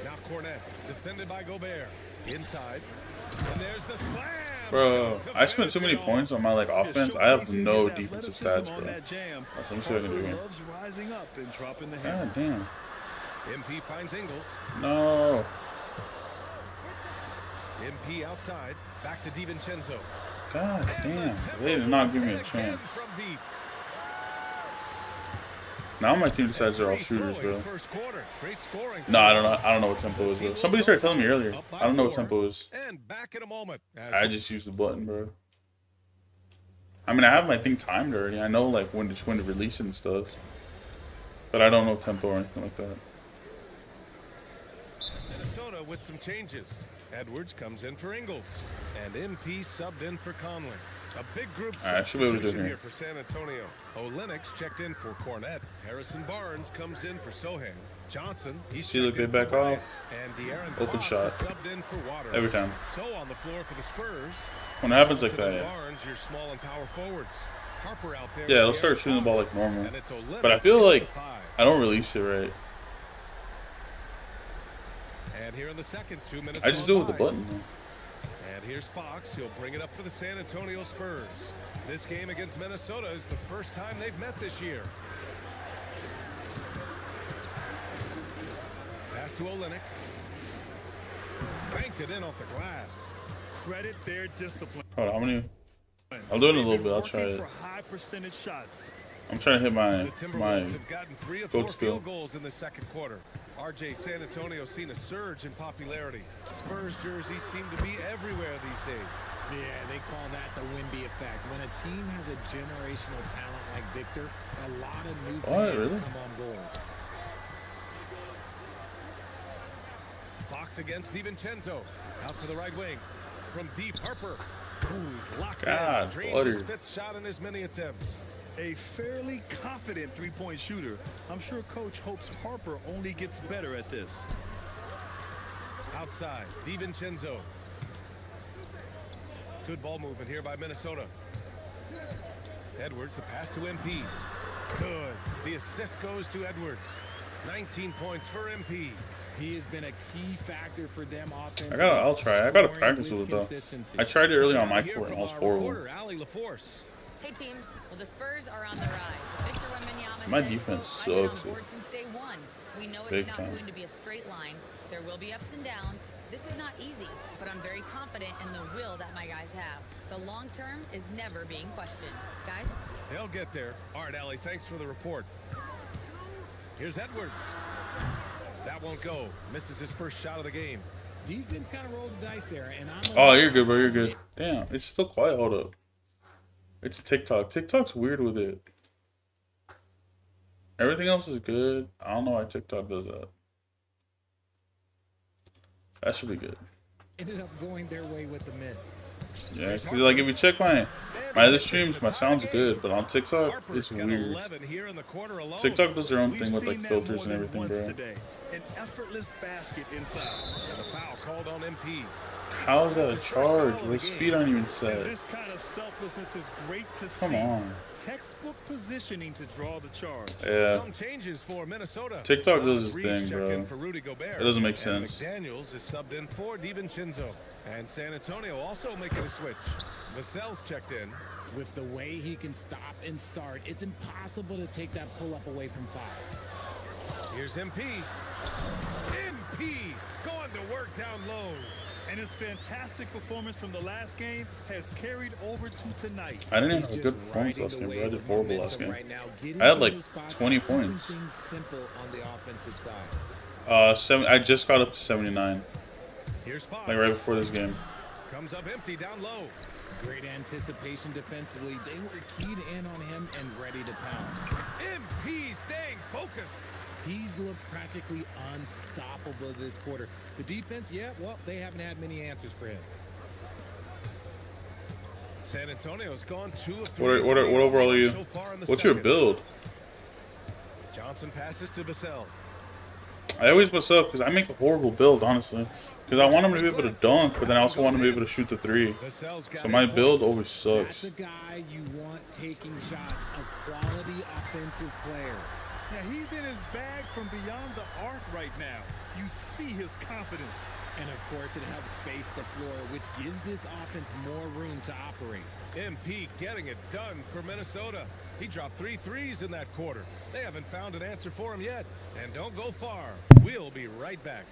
Now Cornet, defended by Gobert. Inside. And there's the slam. Bro, I spent too many points on my like offense. I have no defensive stats, bro. Let me see what I can do here. God damn. MP finds Ingles. No. MP outside. Back to DiVincenzo. God damn. They did not give me a chance. Now my team decides they're all shooters, bro. No, I don't know. I don't know what tempo is, bro. Somebody started telling me earlier. I don't know what tempo is. And back in a moment. I just use the button, bro. I mean, I have my thing timed already. I know like when to release it and stuff, but I don't know tempo or anything like that. Minnesota with some changes. Edwards comes in for Ingles, and MP subbed in for Conley. A big group substitution here for San Antonio. Olenix checked in for Cornet. Harrison Barnes comes in for Sohan. Johnson, he's see, look, they back off. And De'Aaron open Fox shot. Subbed in for Waters. Every time. So on the floor for the Spurs. When it happens like that, Barnes, your small and power forwards. Harper out there. Yeah, they'll start shooting the ball like normal. But I feel like I don't release it right. And here in the second, 2 minutes. I just do it with the button. And here's Fox. He'll bring it up for the San Antonio Spurs. This game against Minnesota is the first time they've met this year. Pass to Olynyk. Banked it in off the glass. Credit their discipline. Hold on, how many? I'm doing it a little bit. I'll try it. High percentage shots. I'm trying to hit my have gotten 3 of 4 goat skill. field goals in the second quarter. RJ San Antonio seen a surge in popularity. Spurs jerseys seem to be everywhere these days. Yeah, they call that the Wimby effect. When a team has a generational talent like Victor, a lot of new fans come on board. Fox against DiVincenzo. Out to the right wing. From deep, Harper. Ooh, he's locked in. Dreams his 5th shot in his many attempts. A fairly confident three-point shooter. I'm sure Coach hopes Harper only gets better at this. Outside, DiVincenzo. Good ball movement here by Minnesota. Edwards, the pass to MP. Good. The assist goes to Edwards. 19 points for MP. He has been a key factor for them offensively. I'll try. I gotta practice with it though. I tried it early on my court and I was horrible. Hey team, well the Spurs are on the rise. Victor Wembanyama my said, defense I've been on sucks. board since day one. We know it's Big not time. going to be a straight line. There will be ups and downs. This is not easy, but I'm very confident in the will that my guys have. The long term is never being questioned. Guys? They'll get there. All right, Allie, thanks for the report. Here's Edwards. That won't go. Misses his first shot of the game. Defense kind of rolled the dice there, and Oh, you're good, bro. You're good. Damn, it's still quiet. Hold up. It's TikTok. TikTok's weird with it. Everything else is good. I don't know why TikTok does that. That should be good. Ended up going their way with the miss. Yeah, because like if you check my other streams, my sound's good, but on TikTok, it's weird. TikTok does their own thing with like filters and everything, bro. An effortless basket inside. And a foul called on MP. How is that a charge? His feet aren't even set. This kind of selflessness is great to see. Come on. Textbook positioning to draw the charge. Yeah. Some changes for Minnesota. TikTok does this thing, bro. It doesn't make sense. McDaniels is subbed in for DiVincenzo. And San Antonio also making a switch. Vassell's checked in. With the way he can stop and start, it's impossible to take that pull-up away from fouls. Here's MP. MP going to work down low. And his fantastic performance from the last game has carried over to tonight. I didn't have a good performance last game, bro. I did horrible last game. I had like 20 points. Simple on the offensive side. I just got up to 79. Here's Fox. Like right before this game. Comes up empty down low. Great anticipation defensively. They were keyed in on him and ready to pounce. MP staying focused. He's looked practically unstoppable this quarter. The defense, yeah, well, they haven't had many answers for him. San Antonio's gone 2 of 3. What overall are you? So far in the What's your second. build? Johnson passes to Vassell. I always mess up because I make a horrible build, honestly. Because I want him to be able to dunk, but then I also want him to be able to shoot the 3. So my build always sucks. That's a guy you want taking shots, a quality offensive player. Yeah, he's in his bag from beyond the arc right now. You see his confidence. And of course, it helps space the floor, which gives this offense more room to operate. MP getting it done for Minnesota. He dropped 3 threes in that quarter. They haven't found an answer for him yet. And don't go far. We'll be right back.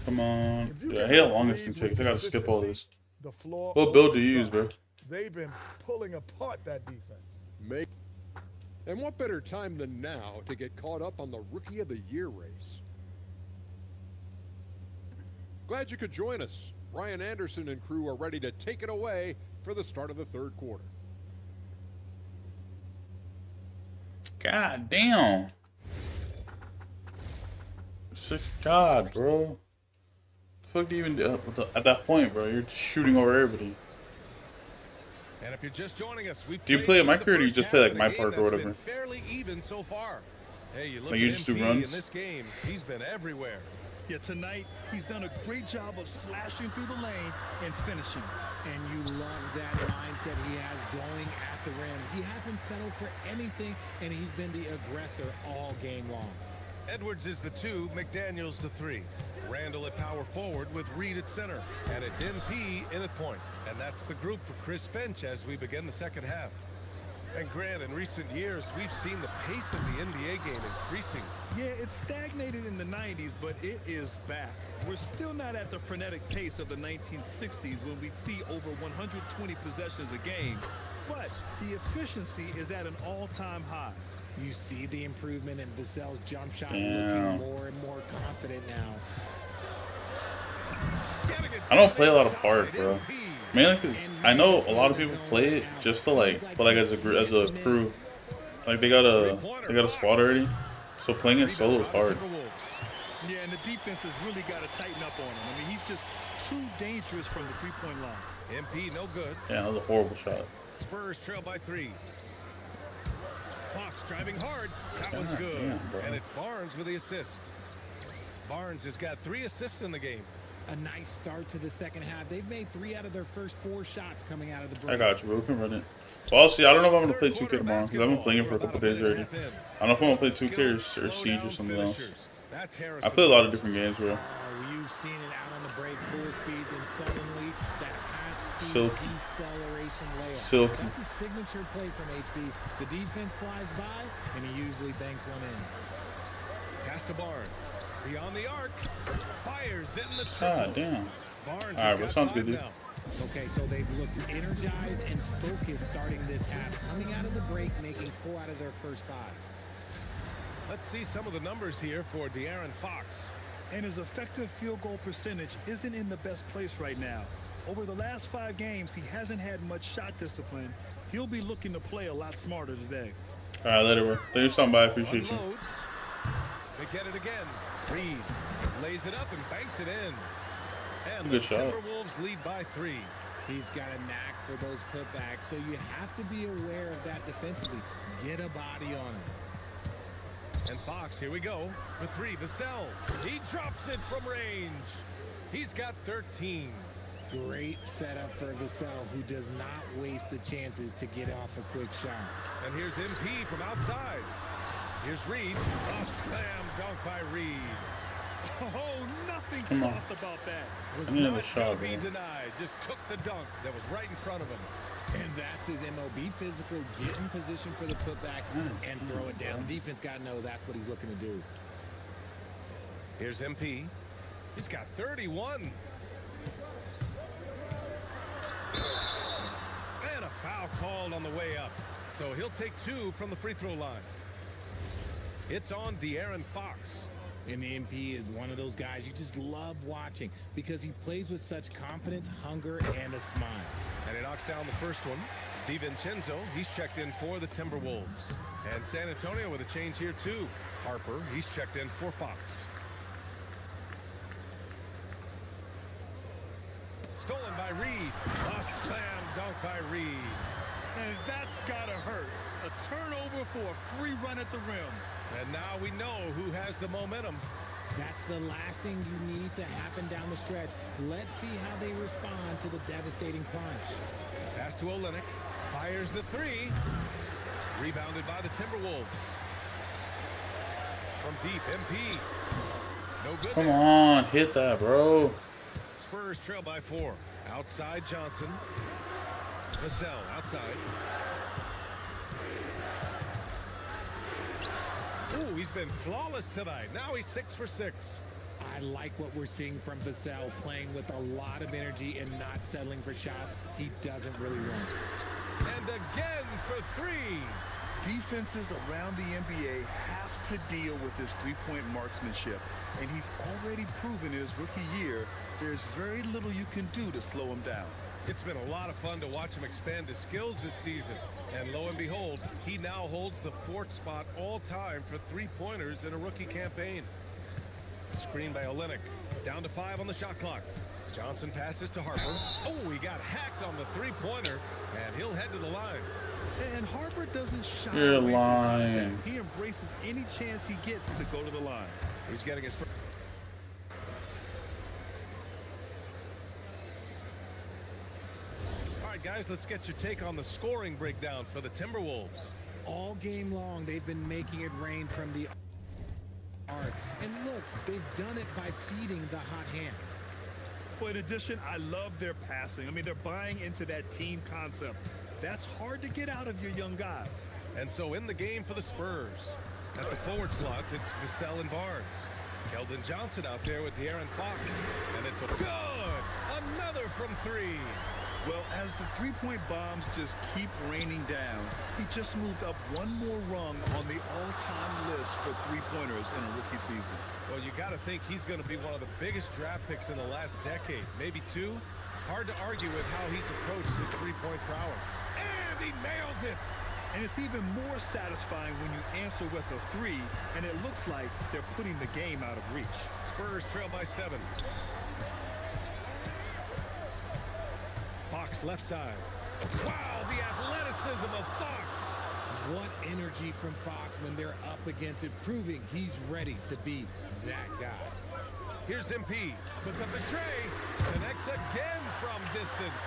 Come on. Yeah, I hate how long this thing takes. I gotta skip all this. The floor What build do you use, bro? They've been pulling apart that defense. And what better time than now to get caught up on the Rookie of the Year race? Glad you could join us. Ryan Anderson and crew are ready to take it away for the start of the third quarter. God damn. God, bro. The fuck do you even do at that point, bro? You're just shooting over everybody. And if you're just joining us, Do you play at my career or do you just play like my park or whatever? Fairly even so far. Hey, you look Like you at just do MP runs? in this game. He's been everywhere. Yeah, tonight, he's done a great job of slashing through the lane and finishing. And you love that mindset he has going at the rim. He hasn't settled for anything, and he's been the aggressor all game long. Edwards is the 2, McDaniels the 3. Randall at power forward with Reed at center. And it's MP in at point. And that's the group for Chris Finch as we begin the second half. And Grant, in recent years, we've seen the pace of the NBA game increasing. Yeah, it stagnated in the 90s, but it is back. We're still not at the frenetic pace of the 1960s when we'd see over 120 possessions a game. But the efficiency is at an all-time high. You see the improvement in Vassell's jump shot, Damn. looking more and more confident now. I don't play a lot of park, bro. Mainly because I know a lot of people play it just to but like as a crew, like they got a squad already. So playing it solo is hard. Yeah, and the defense has really got to tighten up on him. I mean, he's just too dangerous from the three-point line. MP no good. Yeah, that was a horrible shot. Spurs trail by 3. Fox driving hard. That one's God good. damn, bro. And it's Barnes with the assist. Barnes has got 3 assists in the game. A nice start to the second half. They've made 3 out of their first 4 shots coming out of the break. I got you, bro. We can run it. So I'll see. I don't know if I'm gonna play 2K tomorrow because I've been playing it for a couple days already. I don't know if I'm gonna play 2K or Siege or something else. I play a lot of different games, bro. You've seen it out on the break, full speed, then suddenly that half-speed Silky. deceleration layup. Silky. That's a signature play from HB. The defense flies by, and he usually banks one in. Pass to Barnes. Beyond the arc. Fires in the triple. God damn. Barnes All right, bro. Sounds good, dude. now. Okay, so they've looked energized and focused starting this half, coming out of the break, making 4 out of their first 5. Let's see some of the numbers here for De'Aaron Fox. And his effective field goal percentage isn't in the best place right now. Over the last 5 games, he hasn't had much shot discipline. He'll be looking to play a lot smarter today. All right, later, bro. Thank you for stopping by. I appreciate you. Unloads. They get it again. Reed lays it up and banks it in. And Good the shot. Timberwolves lead by 3. He's got a knack for those putbacks, so you have to be aware of that defensively. Get a body on him. And Fox, here we go, for 3, Vassell. He drops it from range. He's got 13. Great setup for Vassell, who does not waste the chances to get off a quick shot. And here's MP from outside. Here's Reed. A slam dunk by Reed. Oh, nothing Come on. soft about that. Was I need not another shot, gonna be bro. denied. Just took the dunk that was right in front of him. And that's his MO. Be physical, get in position for the putback, and throw it down. The defense got to know that's what he's looking to do. Here's MP. He's got 31. And a foul called on the way up. So he'll take 2 from the free throw line. It's on De'Aaron Fox. And the MP is one of those guys you just love watching because he plays with such confidence, hunger, and a smile. And he knocks down the first one. DiVincenzo, he's checked in for the Timberwolves. And San Antonio with a change here too. Harper, he's checked in for Fox. Stolen by Reed. A slam dunk by Reed. And that's gotta hurt. A turnover for a free run at the rim. And now we know who has the momentum. That's the last thing you need to happen down the stretch. Let's see how they respond to the devastating punch. Pass to Olynyk. Fires the 3. Rebounded by the Timberwolves. From deep, MP. No good Come there. on, hit that, bro. Spurs trail by 4. Outside Johnson. Vassell outside. Ooh, he's been flawless tonight. Now he's 6 for 6. I like what we're seeing from Vassell, playing with a lot of energy and not settling for shots he doesn't really want. And again for 3. Defenses around the NBA have to deal with his three-point marksmanship. And he's already proven in his rookie year there's very little you can do to slow him down. It's been a lot of fun to watch him expand his skills this season. And lo and behold, he now holds the 4th spot all time for three-pointers in a rookie campaign. Screen by Olynyk. Down to 5 on the shot clock. Johnson passes to Harper. Oh, he got hacked on the three-pointer, and he'll head to the line. And Harper doesn't shy You're away from lying. contact. He embraces any chance he gets to go to the line. He's getting his first. All right, guys, let's get your take on the scoring breakdown for the Timberwolves. All game long, they've been making it rain from the arc. And look, they've done it by feeding the hot hands. But in addition, I love their passing. I mean, they're buying into that team concept. That's hard to get out of your young guys. And so in the game for the Spurs, at the forward slots, it's Vassell and Barnes. Keldon Johnson out there with De'Aaron Fox. And it's a good! Another from 3. Well, as the three-point bombs just keep raining down, he just moved up one more rung on the all-time list for three-pointers in a rookie season. Well, you got to think he's going to be one of the biggest draft picks in the last decade, maybe 2. Hard to argue with how he's approached his three-point prowess. And he nails it! And it's even more satisfying when you answer with a 3, and it looks like they're putting the game out of reach. Spurs trail by 7. Fox left side. Wow, the athleticism of Fox! What energy from Fox when they're up against it, proving he's ready to be that guy. Here's MP. Puts up the tray. Connects again from distance.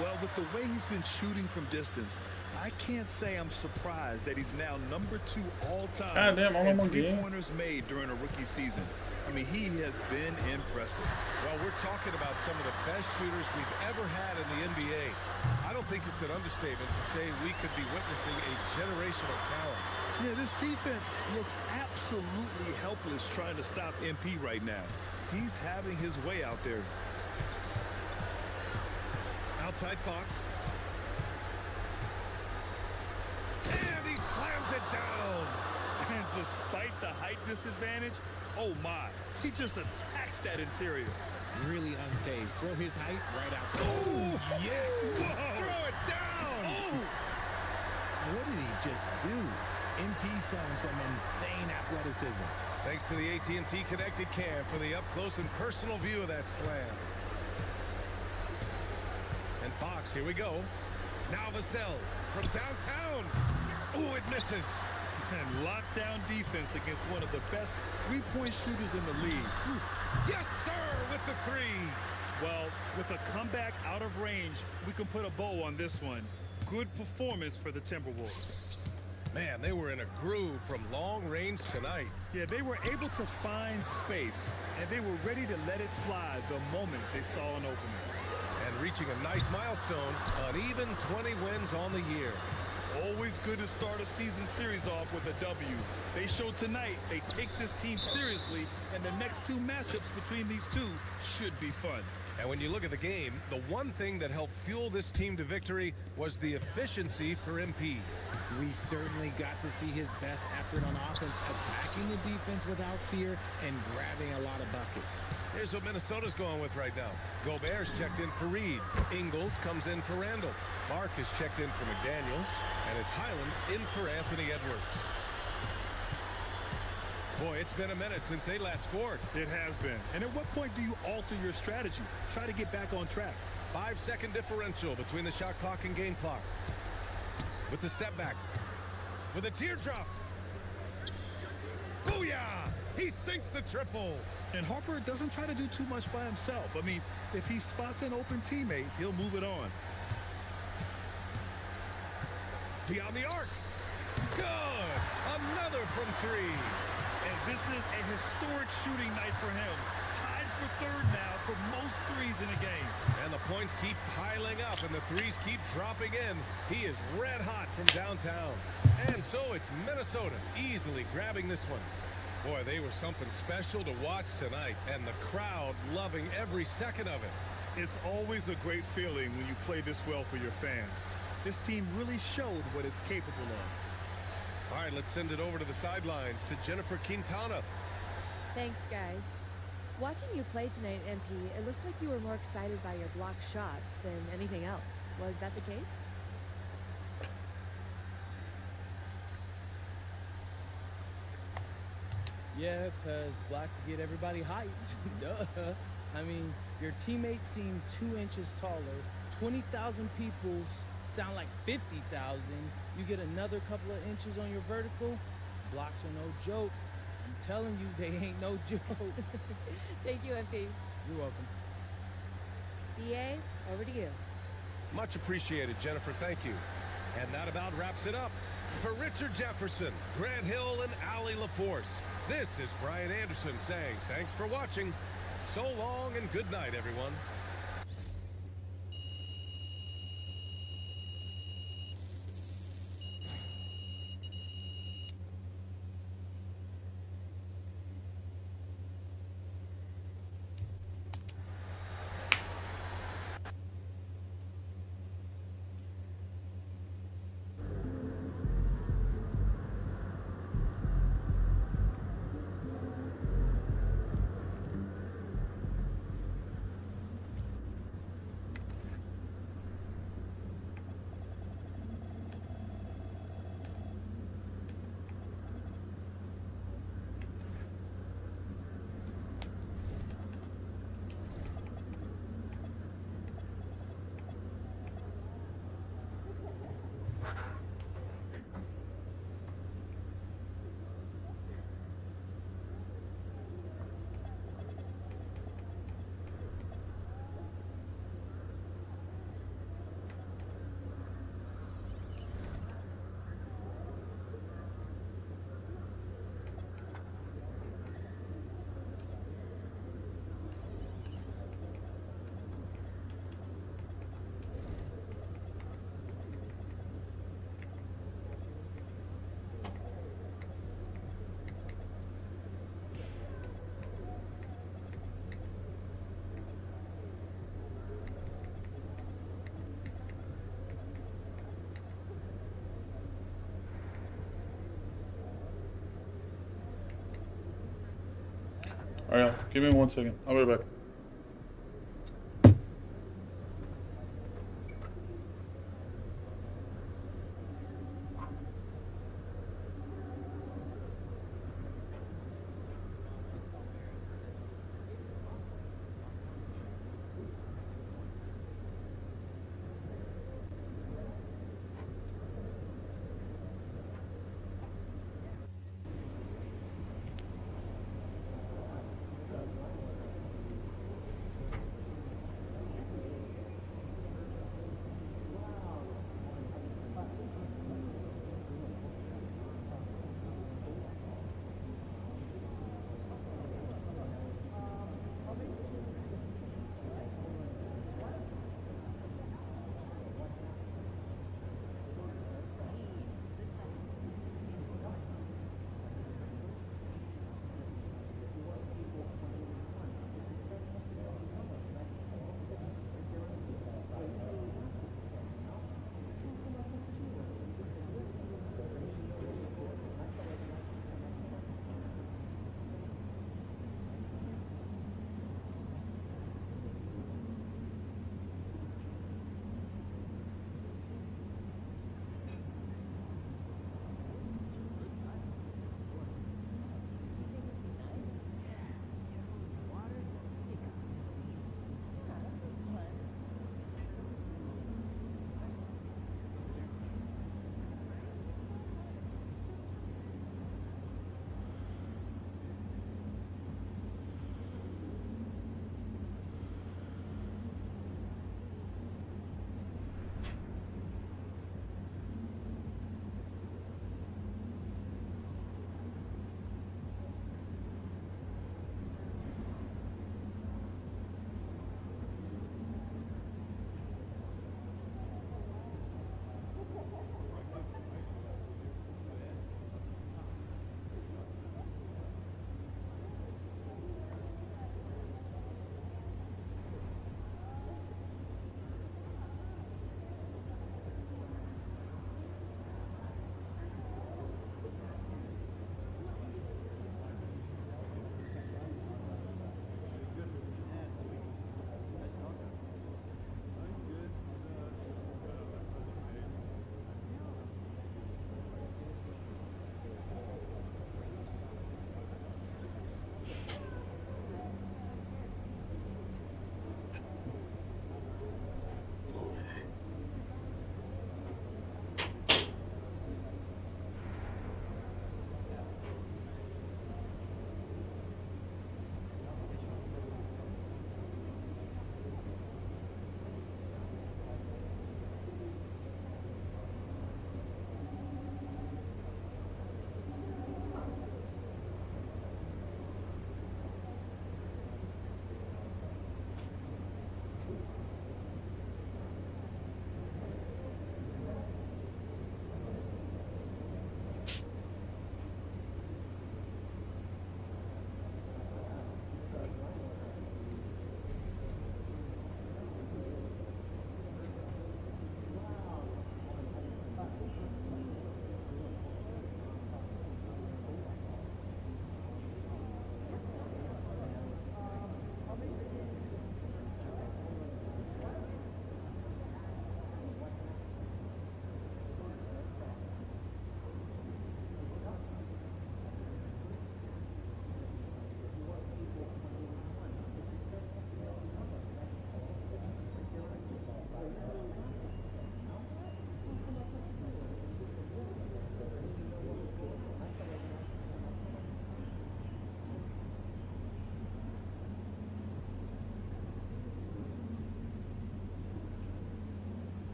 Well, with the way he's been shooting from distance, I can't say I'm surprised that he's now number 2 all-time God damn, all in in one game. three-pointers made during a rookie season. I mean, he has been impressive. Well, we're talking about some of the best shooters we've ever had in the NBA. I don't think it's an understatement to say we could be witnessing a generational talent. Yeah, this defense looks absolutely helpless trying to stop MP right now. He's having his way out there. Outside Fox. And he slams it down. And despite the height disadvantage, oh my, he just attacks that interior. Really unfazed. Throw his height right out there. Oh, yes! Whoa. Throw it down! Oh. What did he just do? MP showing some insane athleticism. Thanks to the AT&T Connected Cam for the up-close and personal view of that slam. And Fox, here we go. Now Vassell from downtown. Ooh, it misses. And lockdown defense against one of the best three-point shooters in the league. Yes, sir, with the 3. Well, with a comeback out of range, we can put a bow on this one. Good performance for the Timberwolves. Man, they were in a groove from long range tonight. Yeah, they were able to find space, and they were ready to let it fly the moment they saw an opening. And reaching a nice milestone, an even 20 wins on the year. Always good to start a season series off with a W. They showed tonight they take this team seriously, and the next two matchups between these two should be fun. And when you look at the game, the one thing that helped fuel this team to victory was the efficiency for MP. We certainly got to see his best effort on offense, attacking the defense without fear and grabbing a lot of buckets. Here's what Minnesota's going with right now. Gobert's checked in for Reed. Ingles comes in for Randall. Clark is checked in for McDaniels. And it's Highland in for Anthony Edwards. Boy, it's been a minute since they last scored. It has been. And at what point do you alter your strategy? Try to get back on track. 5-second differential between the shot clock and game clock. With the step back. With a teardrop. Booyah! He sinks the triple. And Harper doesn't try to do too much by himself. I mean, if he spots an open teammate, he'll move it on. Beyond the arc. Good. Another from three. And this is a historic shooting night for him. Tied for third now for most threes in a game. And the points keep piling up and the threes keep dropping in. He is red hot from downtown. And so it's Minnesota easily grabbing this one. Boy, they were something special to watch tonight, and the crowd loving every second of it. It's always a great feeling when you play this well for your fans. This team really showed what it's capable of. All right, let's send it over to the sidelines to Jennifer Quintana. Thanks, guys. Watching you play tonight, MP, it looked like you were more excited by your blocked shots than anything else. Was that the case? Yeah, because blocks get everybody hyped. Duh. I mean, your teammates seem 2 inches taller. 20,000 people sound like 50,000. You get another couple of inches on your vertical. Blocks are no joke. I'm telling you, they ain't no joke. Thank you, MP. You're welcome. BA, over to you. Much appreciated, Jennifer. Thank you. And that about wraps it up. For Richard Jefferson, Grant Hill, and Allie LaForce, this is Brian Anderson saying thanks for watching. So long and good night, everyone. All right, give me 1 second. I'll be right back.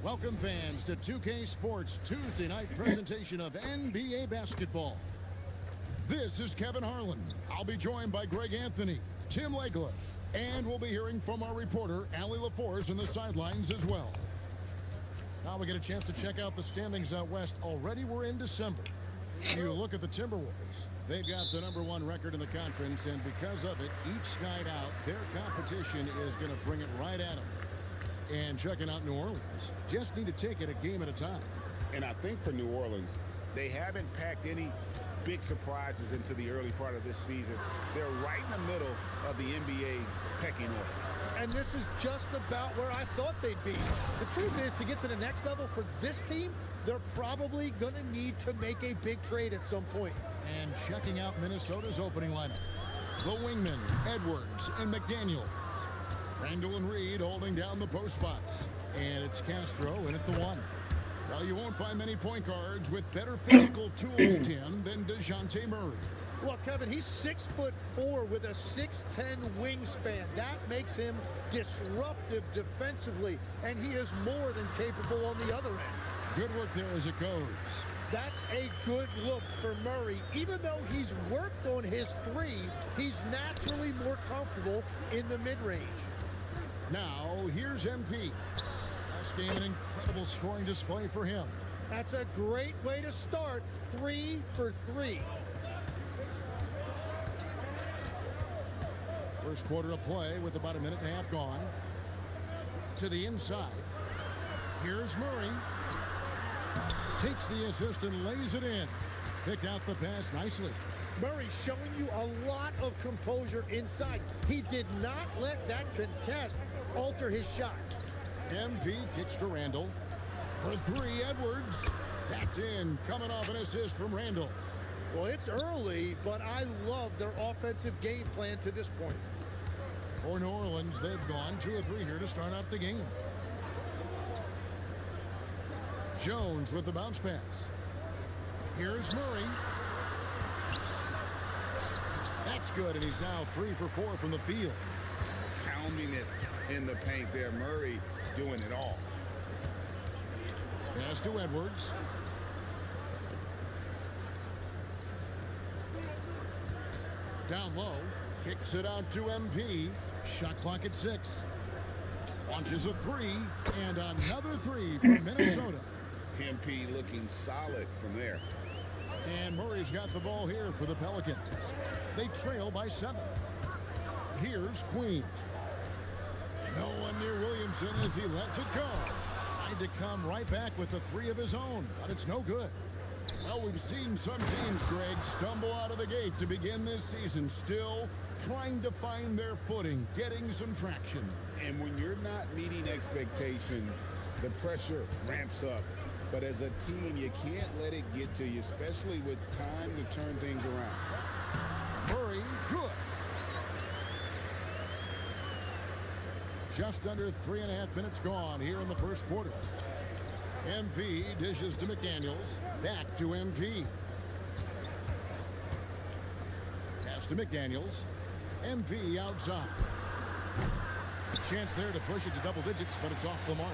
Welcome fans to 2K Sports Tuesday night presentation of NBA basketball. This is Kevin Harlan. I'll be joined by Greg Anthony, Tim Legler, and we'll be hearing from our reporter, Allie LaForce, on the sidelines as well. Now we get a chance to check out the standings out west. Already we're in December. You look at the Timberwolves. They've got the #1 record in the conference, and because of it, each night out, their competition is going to bring it right at them. And checking out New Orleans, just need to take it a game at a time. And I think for New Orleans, they haven't packed any big surprises into the early part of this season. They're right in the middle of the NBA's pecking order. And this is just about where I thought they'd be. The truth is, to get to the next level for this team, they're probably going to need to make a big trade at some point. And checking out Minnesota's opening lineup. The wingmen, Edwards and McDaniel. Randall and Reed holding down the post spots. And it's Castro in at the 1. Well, you won't find many point guards with better physical tools, Tim, than DeJounte Murray. Well, Kevin, he's 6'4" with a 6'10" wingspan. That makes him disruptive defensively, and he is more than capable on the other end. Good work there as it goes. That's a good look for Murray. Even though he's worked on his 3, he's naturally more comfortable in the mid-range. Now, here's MP. Last game, an incredible scoring display for him. That's a great way to start. 3 for 3. First quarter of play with about a minute and a half gone. To the inside. Here's Murray. Takes the assist and lays it in. Picked out the pass nicely. Murray showing you a lot of composure inside. He did not let that contest alter his shot. MP kicks to Randall. For 3, Edwards. That's in. Coming off an assist from Randall. Well, it's early, but I love their offensive game plan to this point. For New Orleans, they've gone 2 of 3 here to start out the game. Jones with the bounce pass. Here's Murray. That's good, and he's now 3 for 4 from the field. Pounding it in the paint there. Murray doing it all. Pass to Edwards. Down low. Kicks it out to MP. Shot clock at 6. Launches a 3, and another 3 from Minnesota. MP looking solid from there. And Murray's got the ball here for the Pelicans. They trail by 7. Here's Queen. No one near Williamson as he lets it go. Tried to come right back with the 3 of his own, but it's no good. Well, we've seen some teams, Greg, stumble out of the gate to begin this season, still trying to find their footing, getting some traction. And when you're not meeting expectations, the pressure ramps up. But as a team, you can't let it get to you, especially with time to turn things around. Murray, good. Just under 3.5 minutes gone here in the first quarter. MP dishes to McDaniels. Back to MP. Pass to McDaniels. MP outside. Chance there to push it to double digits, but it's off the mark.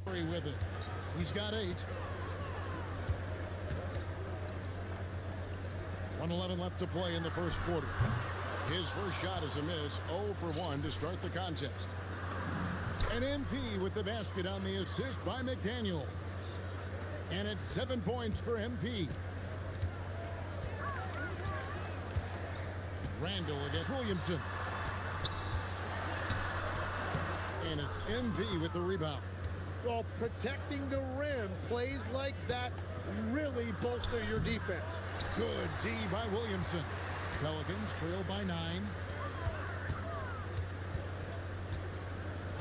Murray with it. He's got 8. 1:11 left to play in the first quarter. His first shot is a miss. 0 for 1 to start the contest. And MP with the basket on the assist by McDaniel. And it's 7 points for MP. Randall against Williamson. And it's MP with the rebound. Well, protecting the rim, plays like that really bolster your defense. Good D by Williamson. Pelicans trail by 9.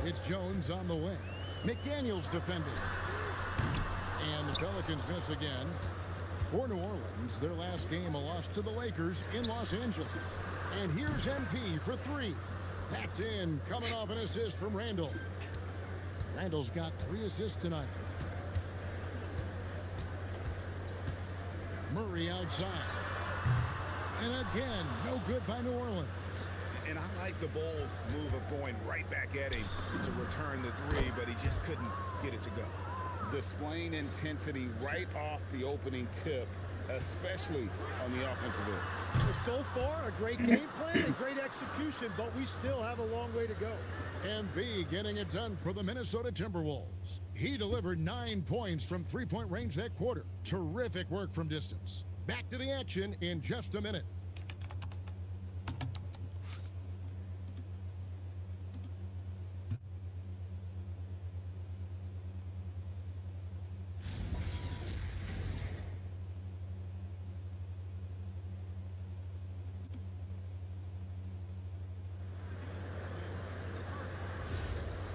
It's Jones on the wing. McDaniels defending. And the Pelicans miss again. For New Orleans, their last game a loss to the Lakers in Los Angeles. And here's MP for 3. That's in, coming off an assist from Randall. Randall's got 3 assists tonight. Murray outside. And again, no good by New Orleans. And I like the bold move of going right back at him to return the three, but he just couldn't get it to go. Displaying intensity right off the opening tip, especially on the offensive end. So far, a great game plan and great execution, but we still have a long way to go. MB getting it done for the Minnesota Timberwolves. He delivered 9 points from three-point range that quarter. Terrific work from distance. Back to the action in just a minute.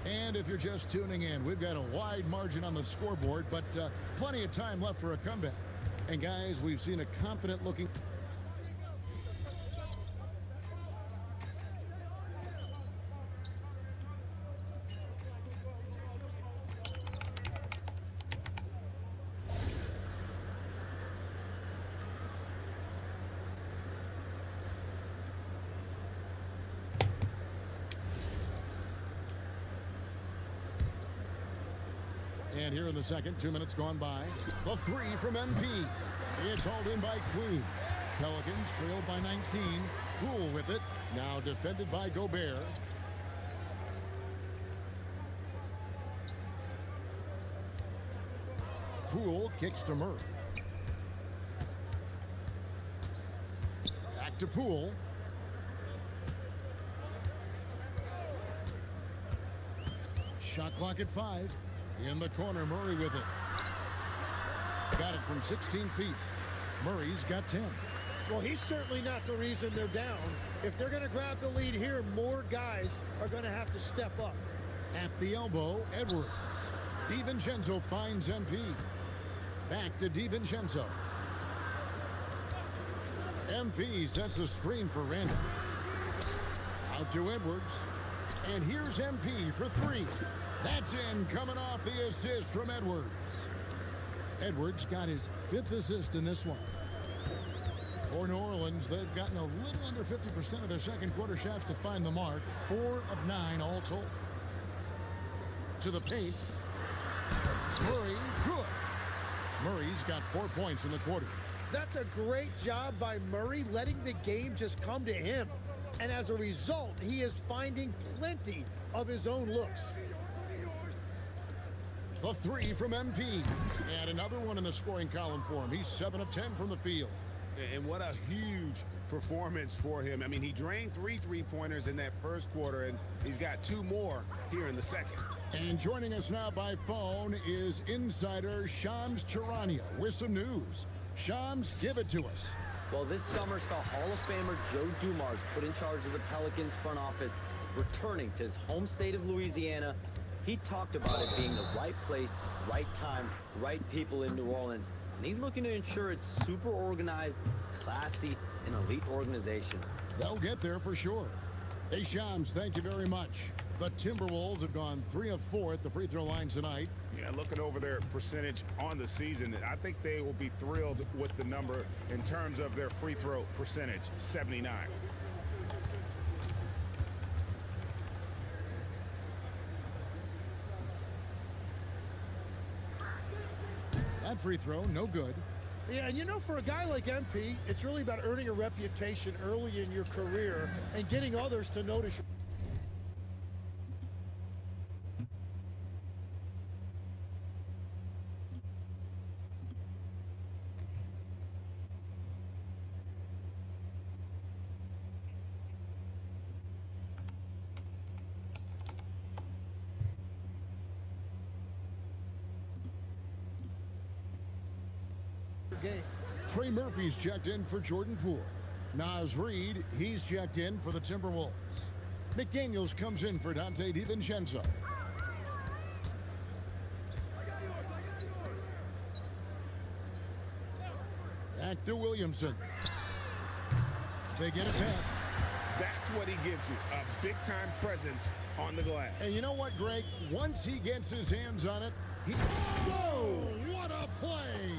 And if you're just tuning in, we've got a wide margin on the scoreboard, but plenty of time left for a comeback. And guys, we've seen a confident-looking... And here in the second, 2 minutes gone by. The three from MP. It's hauled in by Queen. Pelicans trailed by 19. Poole with it. Now defended by Gobert. Poole kicks to Murray. Back to Poole. Shot clock at 5. In the corner, Murray with it. Got it from 16 feet. Murray's got 10. Well, he's certainly not the reason they're down. If they're going to grab the lead here, more guys are going to have to step up. At the elbow, Edwards. DiVincenzo finds MP. Back to DiVincenzo. MP sets a screen for Randall. Out to Edwards. And here's MP for 3. That's in, coming off the assist from Edwards. Edwards got his 5th assist in this one. For New Orleans, they've gotten a little under 50% of their second quarter shots to find the mark. 4 of 9 all told. To the paint. Murray, good. Murray's got 4 points in the quarter. That's a great job by Murray, letting the game just come to him. And as a result, he is finding plenty of his own looks. The 3 from MP. And another one in the scoring column for him. He's 7 of 10 from the field. And what a huge performance for him. I mean, he drained 3 three-pointers in that first quarter, and he's got 2 more here in the second. And joining us now by phone is insider Shams Charania with some news. Shams, give it to us. Well, this summer saw Hall of Famer Joe Dumars put in charge of the Pelicans front office, returning to his home state of Louisiana. He talked about it being the right place, right time, right people in New Orleans. And he's looking to ensure it's super organized, classy, and elite organization. They'll get there for sure. Hey, Shams, thank you very much. The Timberwolves have gone 3 of 4 at the free throw line tonight. Yeah, looking over their percentage on the season, I think they will be thrilled with the number in terms of their free throw percentage, 79. That free throw, no good. Yeah, and you know, for a guy like MP, it's really about earning a reputation early in your career and getting others to notice you. Game. Trey Murphy's checked in for Jordan Poole. Naz Reid, he's checked in for the Timberwolves. McDaniels comes in for Dante DiVincenzo. Back to Williamson. They get it back. That's what he gives you, a big-time presence on the glass. And you know what, Greg? Once he gets his hands on it, he... Whoa! What a play!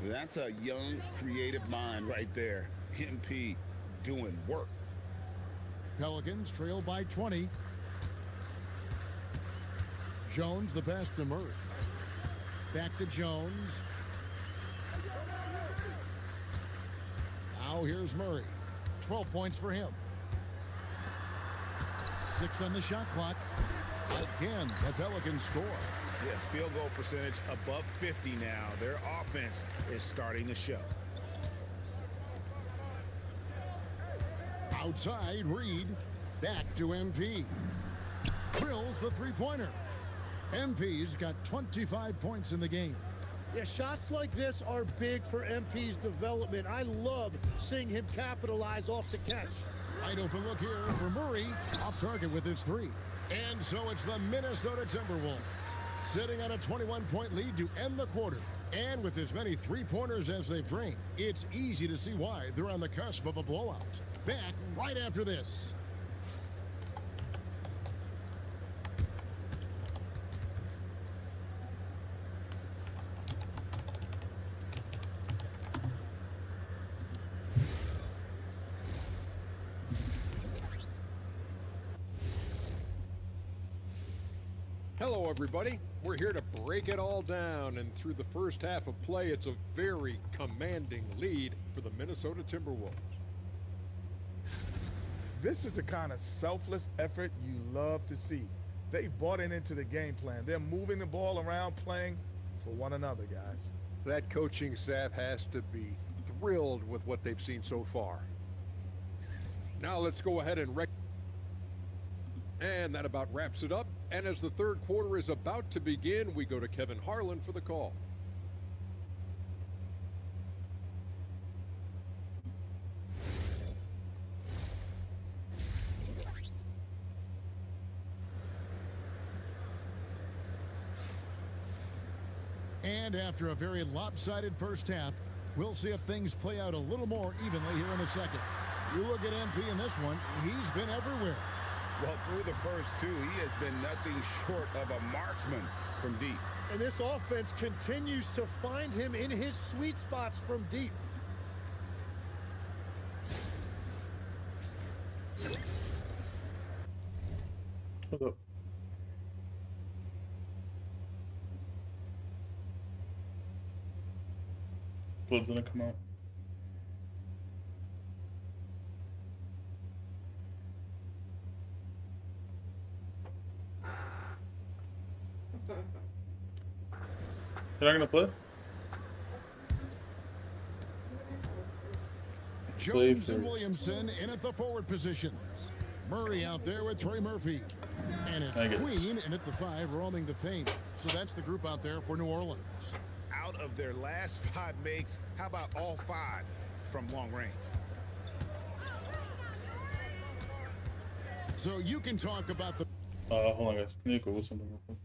That's a young, creative mind right there. MP doing work. Pelicans trail by 20. Jones the pass to Murray. Back to Jones. Now here's Murray. 12 points for him. 6 on the shot clock. Again, the Pelicans score. Yeah, field goal percentage above 50 now. Their offense is starting to show. Outside, Reed. Back to MP. Drills the three-pointer. MP's got 25 points in the game. Yeah, shots like this are big for MP's development. I love seeing him capitalize off the catch. Wide open look here for Murray. Off target with his 3. And so it's the Minnesota Timberwolves sitting on a 21-point lead to end the quarter. And with as many three-pointers as they've drained, it's easy to see why they're on the cusp of a blowout. Back right after this. Hello, everybody. We're here to break it all down, and through the first half of play, it's a very commanding lead for the Minnesota Timberwolves. This is the kind of selfless effort you love to see. They bought into the game plan. They're moving the ball around, playing for one another, guys. That coaching staff has to be thrilled with what they've seen so far. Now let's go ahead and and that about wraps it up. And as the third quarter is about to begin, we go to Kevin Harlan for the call. And after a very lopsided first half, we'll see if things play out a little more evenly here in a second. You look at MP in this one, he's been everywhere. Well, through the first 2, he has been nothing short of a marksman from deep. And this offense continues to find him in his sweet spots from deep. Hold up. Blood's gonna come out. You're not gonna play? Jones and Williamson in at the forward positions. Murray out there with Trey Murphy. And it's Queen in at the 5 roaming the paint. So that's the group out there for New Orleans. Out of their last 5 makes, how about all 5 from long range? So you can talk about the... hold on, guys. Can you go with something real quick?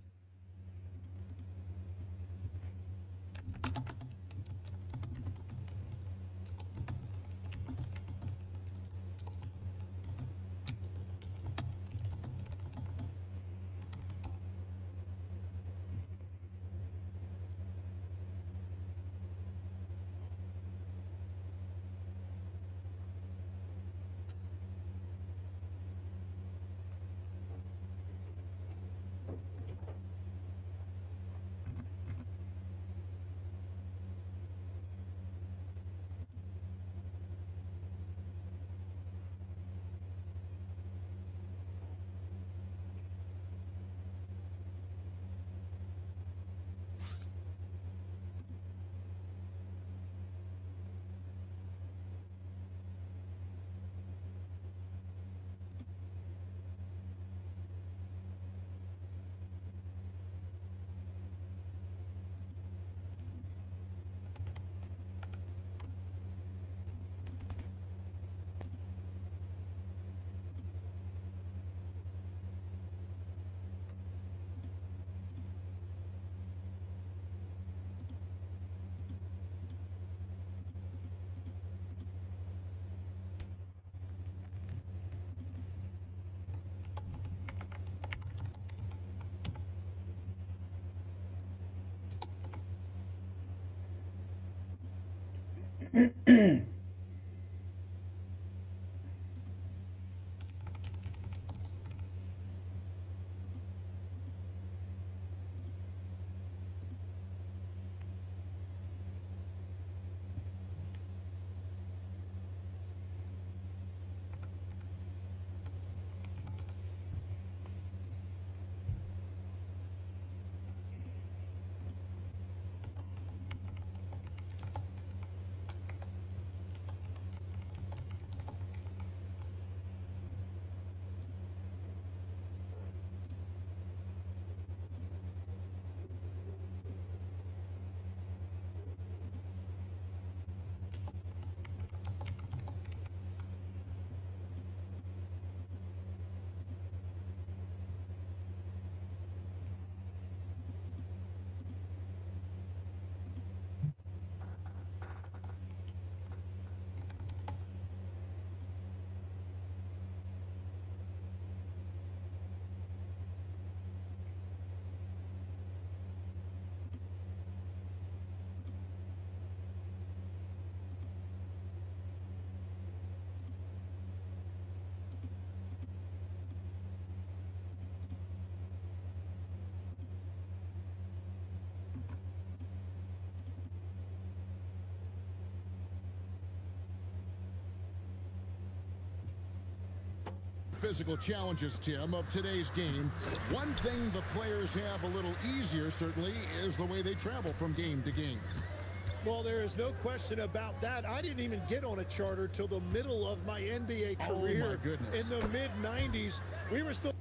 physical challenges, Tim, of today's game, one thing the players have a little easier, certainly, is the way they travel from game to game. Well, there is no question about that. I didn't even get on a charter till the middle of my NBA career. Oh, my goodness. In the mid-90s. We were still...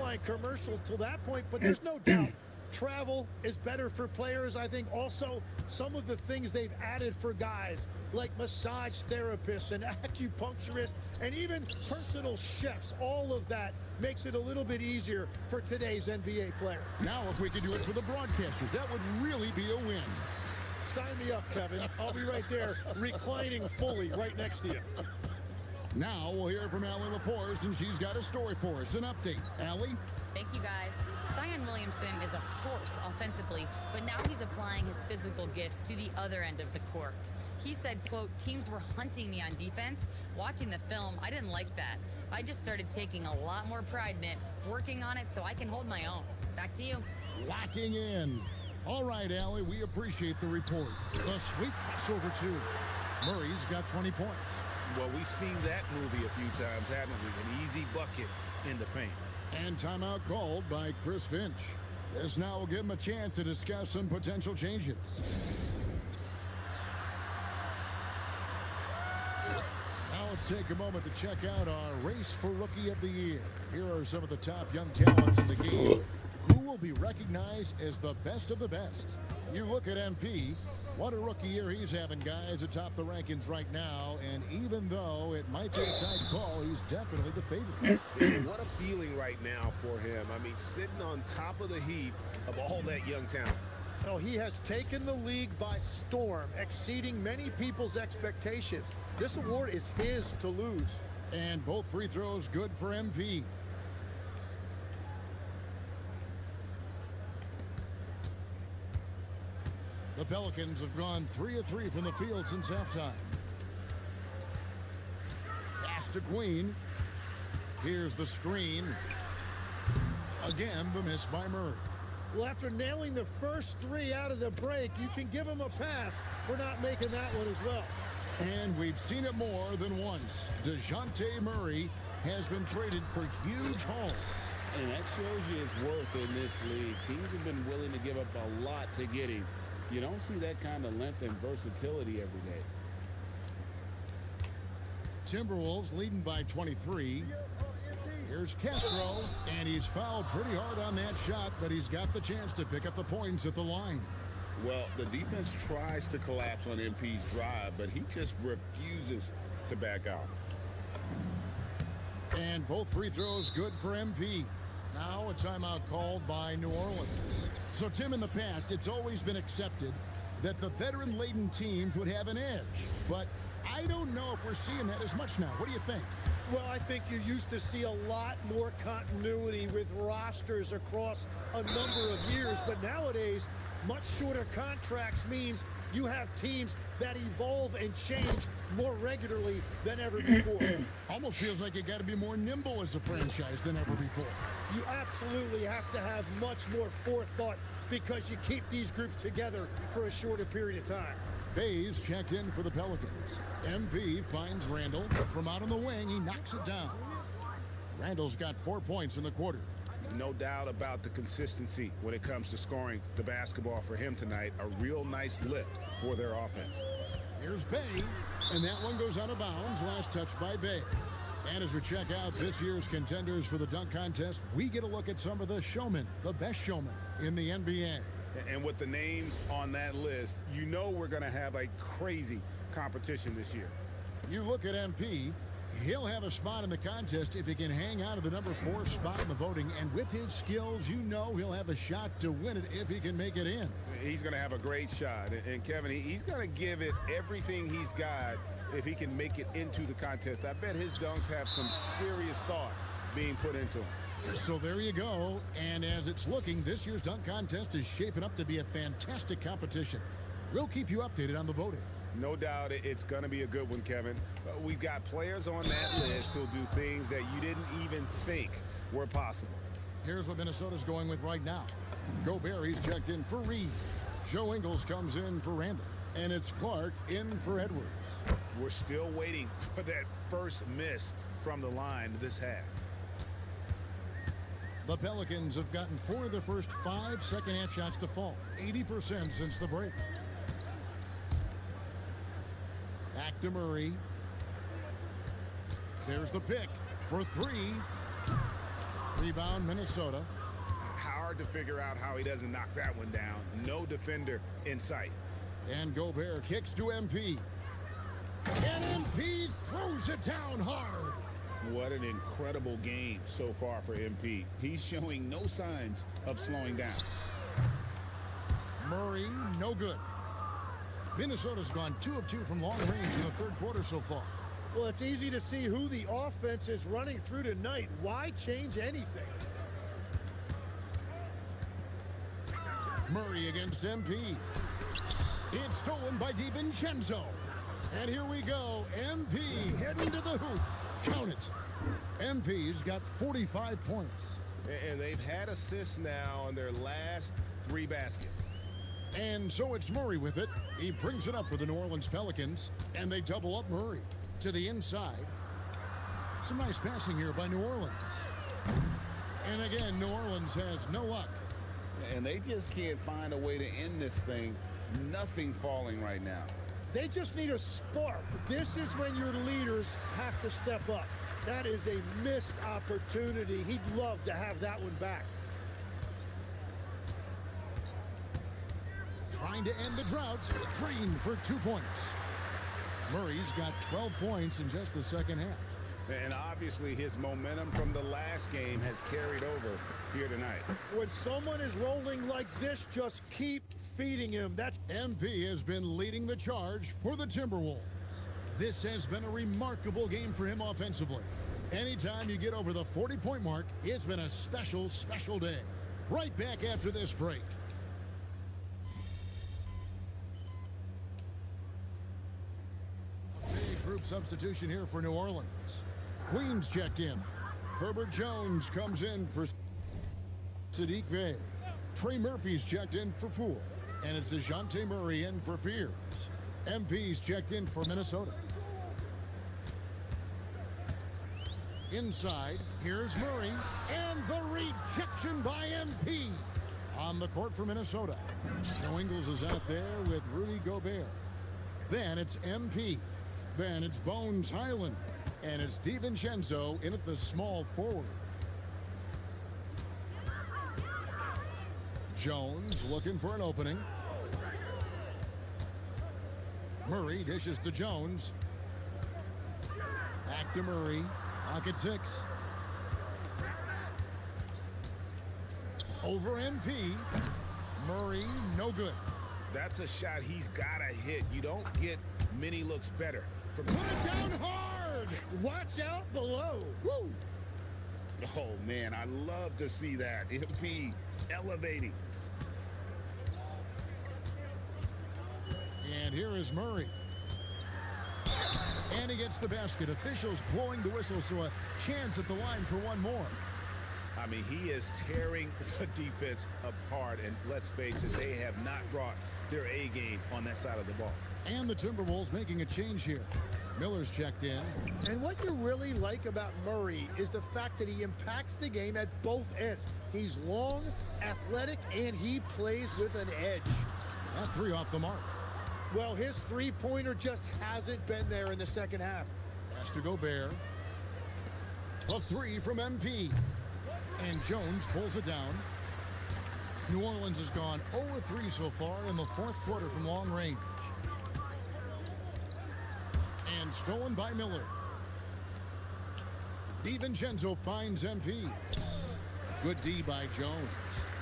satisfying commercial till that point, but there's no doubt travel is better for players. I think also some of the things they've added for guys like massage therapists and acupuncturists and even personal chefs, all of that makes it a little bit easier for today's NBA player. Now if we could do it for the broadcasters, that would really be a win. Sign me up, Kevin. I'll be right there reclining fully right next to you. Now we'll hear from Allie LaForce, and she's got a story for us. An update. Allie? Thank you, guys. Zion Williamson is a force offensively, but now he's applying his physical gifts to the other end of the court. He said, quote, teams were hunting me on defense. Watching the film, I didn't like that. I just started taking a lot more pride in it, working on it so I can hold my own. Back to you. Locking in. All right, Allie, we appreciate the report. A sweet crossover, too. Murray's got 20 points. Well, we've seen that movie a few times, haven't we? An easy bucket in the paint. And timeout called by Chris Finch. This now will give him a chance to discuss some potential changes. Now let's take a moment to check out our race for Rookie of the Year. Here are some of the top young talents in the game who will be recognized as the best of the best. You look at MP, what a rookie year he's having, guys, atop the rankings right now. And even though it might be a tight call, he's definitely the favorite. What a feeling right now for him. I mean, sitting on top of the heap of all that young talent. Oh, he has taken the league by storm, exceeding many people's expectations. This award is his to lose. And both free throws good for MP. The Pelicans have gone 3 of 3 from the field since halftime. Pass to Queen. Here's the screen. Again, the miss by Murray. Well, after nailing the first 3 out of the break, you can give him a pass for not making that one as well. And we've seen it more than once. DeJounte Murray has been traded for huge haul. And that shows you his worth in this league. Teams have been willing to give up a lot to get him. You don't see that kind of length and versatility every day. Timberwolves leading by 23. Here's Castro, and he's fouled pretty hard on that shot, but he's got the chance to pick up the points at the line. Well, the defense tries to collapse on MP's drive, but he just refuses to back out. And both free throws good for MP. Now a timeout called by New Orleans. So, Tim, in the past, it's always been accepted that the veteran-laden teams would have an edge. But I don't know if we're seeing that as much now. What do you think? Well, I think you used to see a lot more continuity with rosters across a number of years. But nowadays, much shorter contracts means you have teams that evolve and change more regularly than ever before. Almost feels like you got to be more nimble as a franchise than ever before. You absolutely have to have much more forethought because you keep these groups together for a shorter period of time. Bays checked in for the Pelicans. MP finds Randall. From out on the wing, he knocks it down. Randall's got 4 points in the quarter. No doubt about the consistency when it comes to scoring the basketball for him tonight. A real nice lift for their offense. Here's Bay, and that one goes out of bounds. Last touch by Bay. And as we check out this year's contenders for the dunk contest, we get a look at some of the showmen, the best showmen in the NBA. And with the names on that list, you know we're going to have a crazy competition this year. You look at MP, he'll have a spot in the contest if he can hang out of the number 4 spot in the voting. And with his skills, you know he'll have a shot to win it if he can make it in. He's going to have a great shot. And Kevin, he's going to give it everything he's got if he can make it into the contest. I bet his dunks have some serious thought being put into them. So there you go. And as it's looking, this year's dunk contest is shaping up to be a fantastic competition. We'll keep you updated on the voting. No doubt it's going to be a good one, Kevin. We've got players on that list who'll do things that you didn't even think were possible. Here's what Minnesota's going with right now. Gobert, he's checked in for Reed. Joe Ingles comes in for Randall. And it's Clark in for Edwards. We're still waiting for that first miss from the line this half. The Pelicans have gotten 4 of their first 5 second-half shots to fall. 80% since the break. Back to Murray. There's the pick for 3. Rebound, Minnesota. Hard to figure out how he doesn't knock that one down. No defender in sight. And Gobert kicks to MP. And MP throws it down hard. What an incredible game so far for MP. He's showing no signs of slowing down. Murray, no good. Minnesota's gone 2 of 2 from long range in the third quarter so far. Well, it's easy to see who the offense is running through tonight. Why change anything? Murray against MP. It's stolen by DiVincenzo. And here we go. MP heading to the hoop. Count it. MP's got 45 points. And they've had assists now on their last 3 baskets. And so it's Murray with it. He brings it up for the New Orleans Pelicans. And they double up Murray to the inside. Some nice passing here by New Orleans. And again, New Orleans has no luck. And they just can't find a way to end this thing. Nothing falling right now. They just need a spark. This is when your leaders have to step up. That is a missed opportunity. He'd love to have that one back. Trying to end the drought. Green for 2 points. Murray's got 12 points in just the second half. And obviously his momentum from the last game has carried over here tonight. When someone is rolling like this, just keep feeding him. That's MP has been leading the charge for the Timberwolves. This has been a remarkable game for him offensively. Anytime you get over the 40-point mark, it's been a special, special day. Right back after this break. Big group substitution here for New Orleans. Queens checked in. Herbert Jones comes in for Sadiq Bey. Trey Murphy's checked in for Poole. And it's DeJounte Murray in for Fears. MP's checked in for Minnesota. Inside, here's Murray. And the rejection by MP. On the court for Minnesota. Joe Ingles is out there with Rudy Gobert. Then it's MP. Then it's Bones Highland. And it's DiVincenzo in at the small forward. Jones looking for an opening. Murray dishes to Jones. Back to Murray. Pocket 6. Over MP. Murray, no good. That's a shot he's got to hit. You don't get many looks better. Put it down hard. Watch out below. Woo. Oh, man, I love to see that. MP elevating. And here is Murray. And he gets the basket. Officials blowing the whistle, so a chance at the line for one more. I mean, he is tearing the defense apart. And let's face it, they have not brought their A game on that side of the ball. And the Timberwolves making a change here. Miller's checked in. And what you really like about Murray is the fact that he impacts the game at both ends. He's long, athletic, and he plays with an edge. That 3 off the mark. Well, his three-pointer just hasn't been there in the second half. Pass to Gobert. A 3 from MP. And Jones pulls it down. New Orleans has gone 0-3 so far in the fourth quarter from long range. And stolen by Miller. DiVincenzo finds MP. Good D by Jones.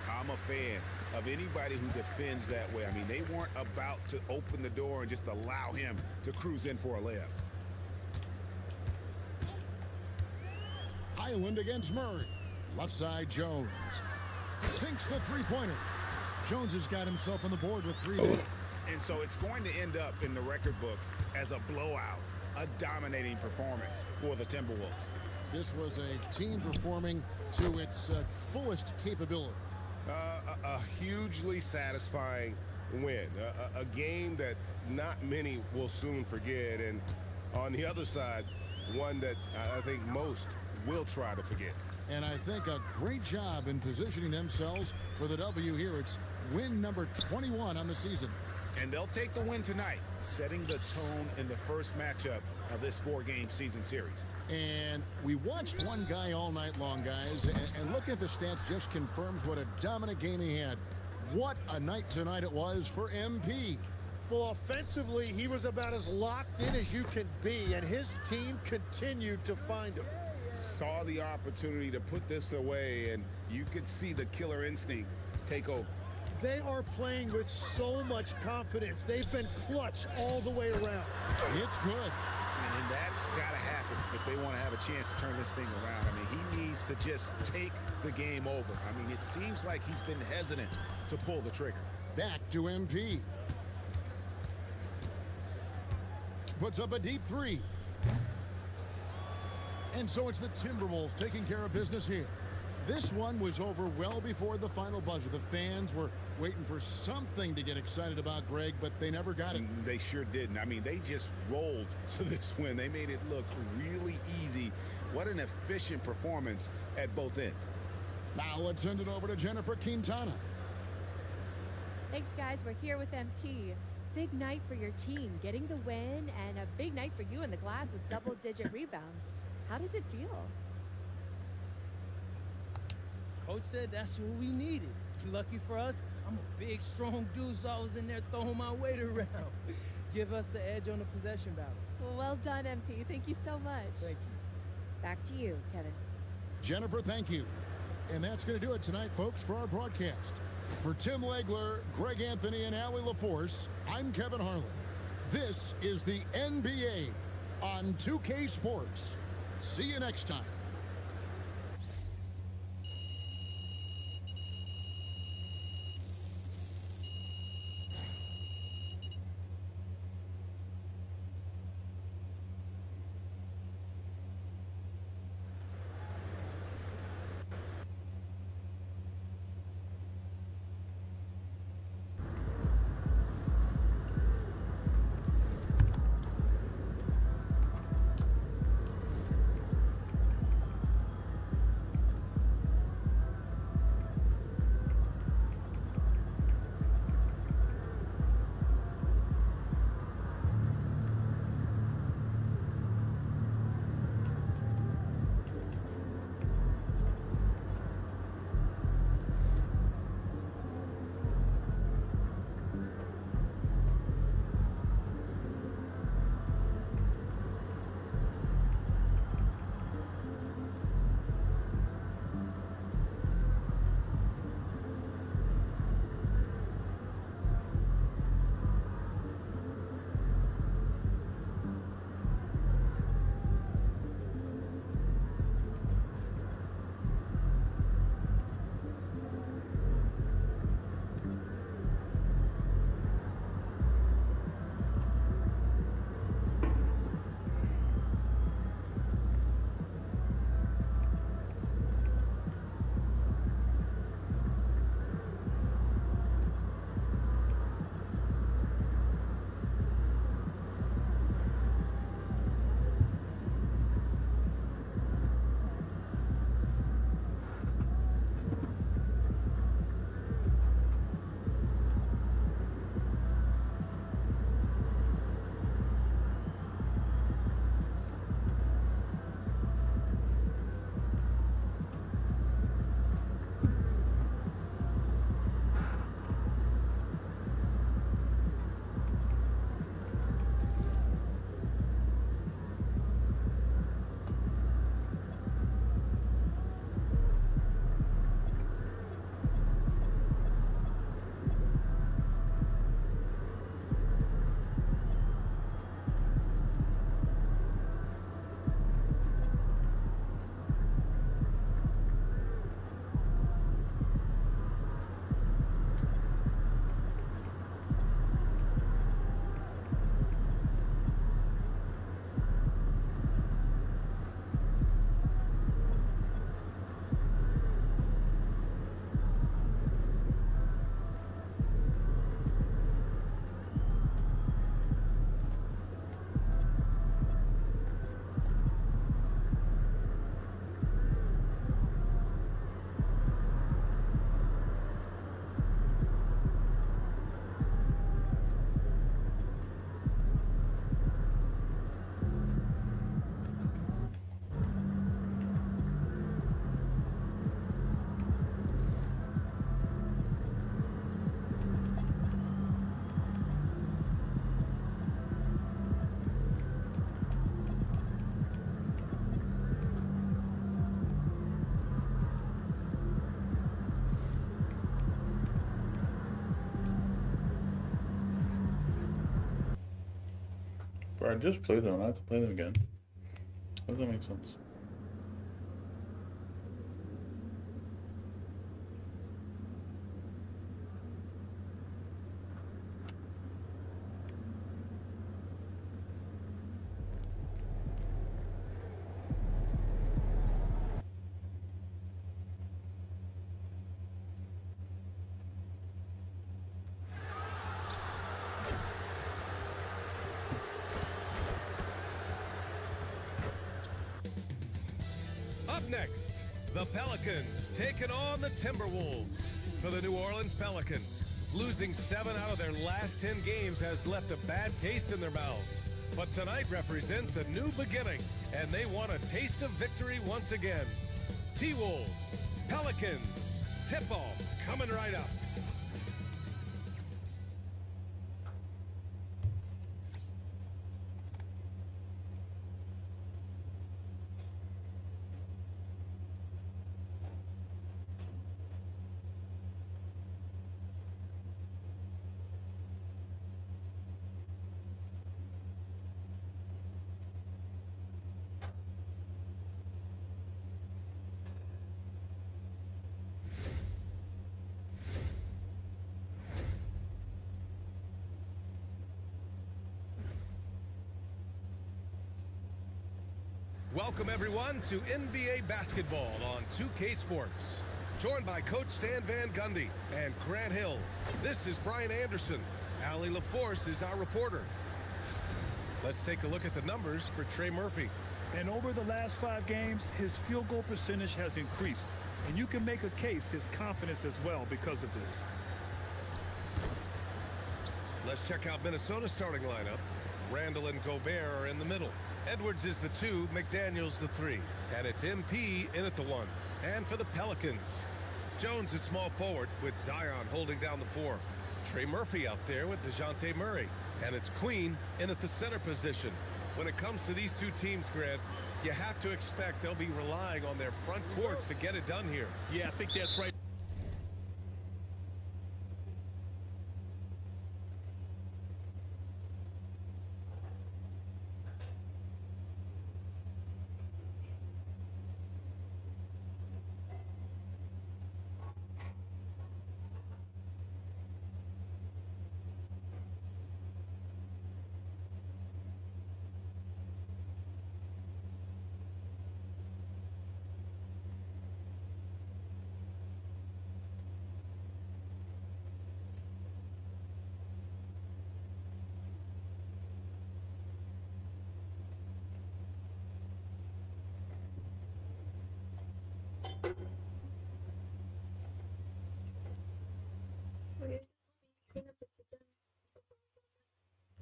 I'm a fan of anybody who defends that way. I mean, they weren't about to open the door and just allow him to cruise in for a layup. Highland against Murray. Left side, Jones. Sinks the three-pointer. Jones has got himself on the board with 3 there. And so it's going to end up in the record books as a blowout, a dominating performance for the Timberwolves. This was a team performing to its fullest capability. A hugely satisfying win. A game that not many will soon forget. And on the other side, one that I think most will try to forget. And I think a great job in positioning themselves for the W here. It's win number 21 on the season. And they'll take the win tonight, setting the tone in the first matchup of this 4-game season series. And we watched one guy all night long, guys, and looking at the stats just confirms what a dominant game he had. What a night tonight it was for MP. Well, offensively, he was about as locked in as you can be, and his team continued to find him. Saw the opportunity to put this away, and you could see the killer instinct take over. They are playing with so much confidence. They've been clutch all the way around. It's good. And that's got to happen if they want to have a chance to turn this thing around. I mean, he needs to just take the game over. I mean, it seems like he's been hesitant to pull the trigger. Back to MP. Puts up a deep 3. And so it's the Timberwolves taking care of business here. This one was over well before the final buzzer. The fans were waiting for something to get excited about, Greg, but they never got it. They sure didn't. I mean, they just rolled to this win. They made it look really easy. What an efficient performance at both ends. Now let's send it over to Jennifer Quintana. Thanks, guys. We're here with MP. Big night for your team, getting the win, and a big night for you in the glass with double-digit rebounds. How does it feel? Coach said that's what we needed. Lucky for us, I'm a big, strong dude, so I was in there throwing my weight around. Give us the edge on the possession battle. Well done, MP. Thank you so much. Thank you. Back to you, Kevin. Jennifer, thank you. And that's going to do it tonight, folks, for our broadcast. For Tim Legler, Greg Anthony, and Allie LaForce, I'm Kevin Harlan. This is the NBA on 2K Sports. See you next time. Bro, I just played them. I have to play them again. How does that make sense? Up next, the Pelicans taking on the Timberwolves. For the New Orleans Pelicans, losing 7 out of their last 10 games has left a bad taste in their mouths. But tonight represents a new beginning, and they want a taste of victory once again. T-Wolves, Pelicans, tip-off coming right up. Welcome everyone to NBA basketball on 2K Sports. Joined by Coach Stan Van Gundy and Grant Hill. This is Brian Anderson. Allie LaForce is our reporter. Let's take a look at the numbers for Trey Murphy. And over the last 5 games, his field goal percentage has increased. And you can make a case his confidence as well because of this. Let's check out Minnesota's starting lineup. Randall and Gobert are in the middle. Edwards is the 2, McDaniels the 3, and it's MP in at the 1. And for the Pelicans, Jones at small forward with Zion holding down the 4. Trey Murphy out there with DeJounte Murray, and it's Queen in at the center position. When it comes to these two teams, Grant, you have to expect they'll be relying on their front courts to get it done here. Yeah, I think that's right.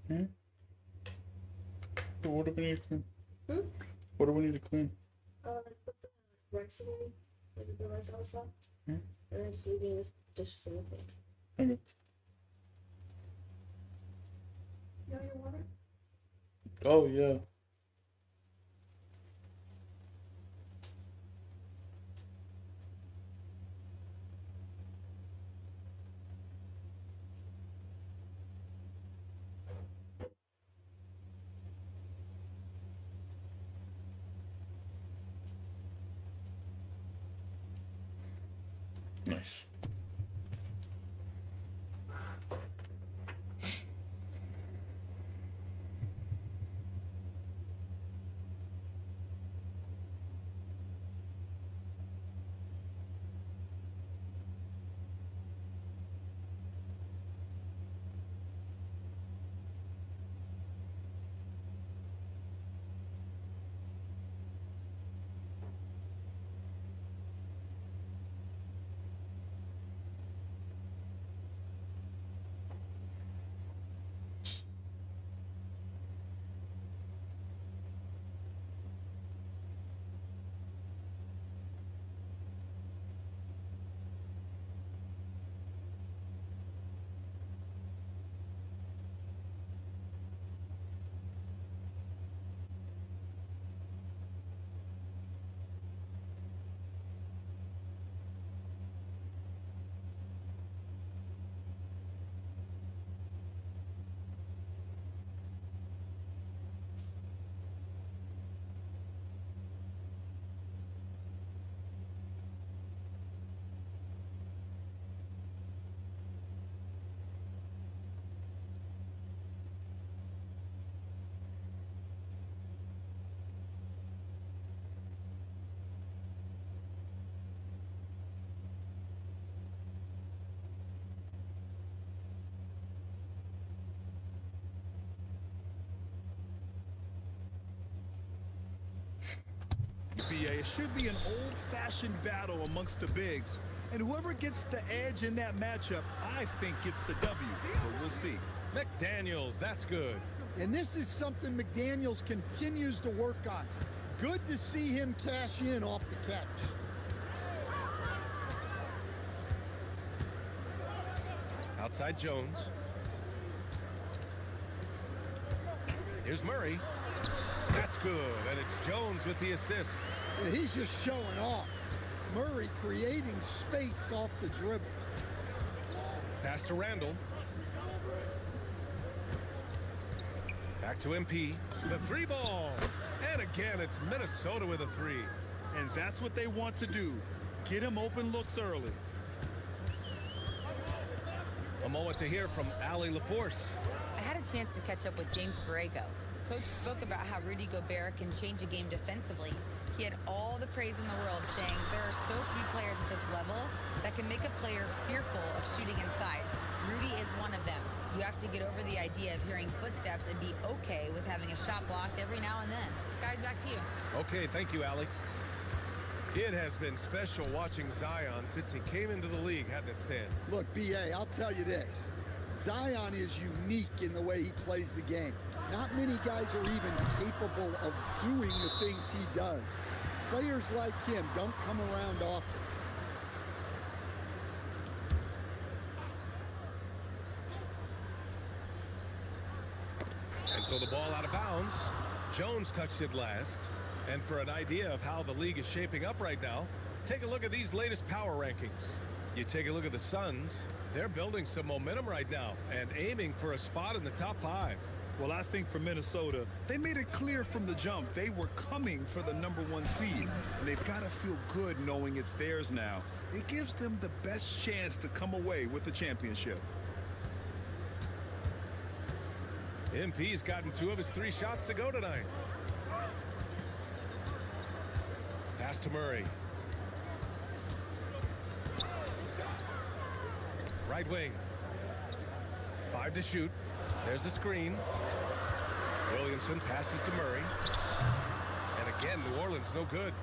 Hmm? So what do we need to clean? Hmm? What do we need to clean? Like put the rice away, like the rice outside, Hmm? and then just leaving the dishes in the sink. Okay. You want your water? Oh, yeah. Nice. BA, it should be an old-fashioned battle amongst the bigs. And whoever gets the edge in that matchup, I think gets the W. But we'll see. McDaniels, that's good. And this is something McDaniels continues to work on. Good to see him cash in off the catch. Outside Jones. Here's Murray. That's good, and it's Jones with the assist. And he's just showing off. Murray creating space off the dribble. Pass to Randall. Back to MP. The three ball. And again, it's Minnesota with a three. And that's what they want to do. Get him open looks early. A moment to hear from Ali LaForce. I had a chance to catch up with James Borrego. Coach spoke about how Rudy Gobert can change a game defensively. He had all the praise in the world, saying there are so few players at this level that can make a player fearful of shooting inside. Rudy is one of them. You have to get over the idea of hearing footsteps and be okay with having a shot blocked every now and then. Guys, back to you. Okay, thank you, Ali. It has been special watching Zion since he came into the league, hasn't it, Stan? Look, BA, I'll tell you this. Zion is unique in the way he plays the game. Not many guys are even capable of doing the things he does. Players like him don't come around often. And so the ball out of bounds. Jones touched it last. And for an idea of how the league is shaping up right now, take a look at these latest power rankings. You take a look at the Suns. They're building some momentum right now and aiming for a spot in the top 5. Well, I think for Minnesota, they made it clear from the jump they were coming for the #1 seed. And they've got to feel good knowing it's theirs now. It gives them the best chance to come away with the championship. MP's gotten 2 of his 3 shots to go tonight. Pass to Murray. Right wing. 5 to shoot. There's the screen. Williamson passes to Murray. And again, New Orleans no good.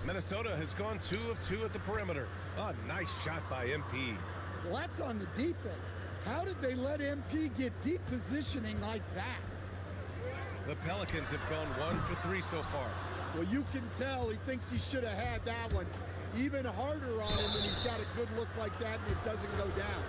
Minnesota has gone 2 of 2 at the perimeter. A nice shot by MP. Well, that's on the defense. How did they let MP get deep positioning like that? The Pelicans have gone 1 for 3 so far. Well, you can tell he thinks he should have had that one even harder on him when he's got a good look like that and it doesn't go down.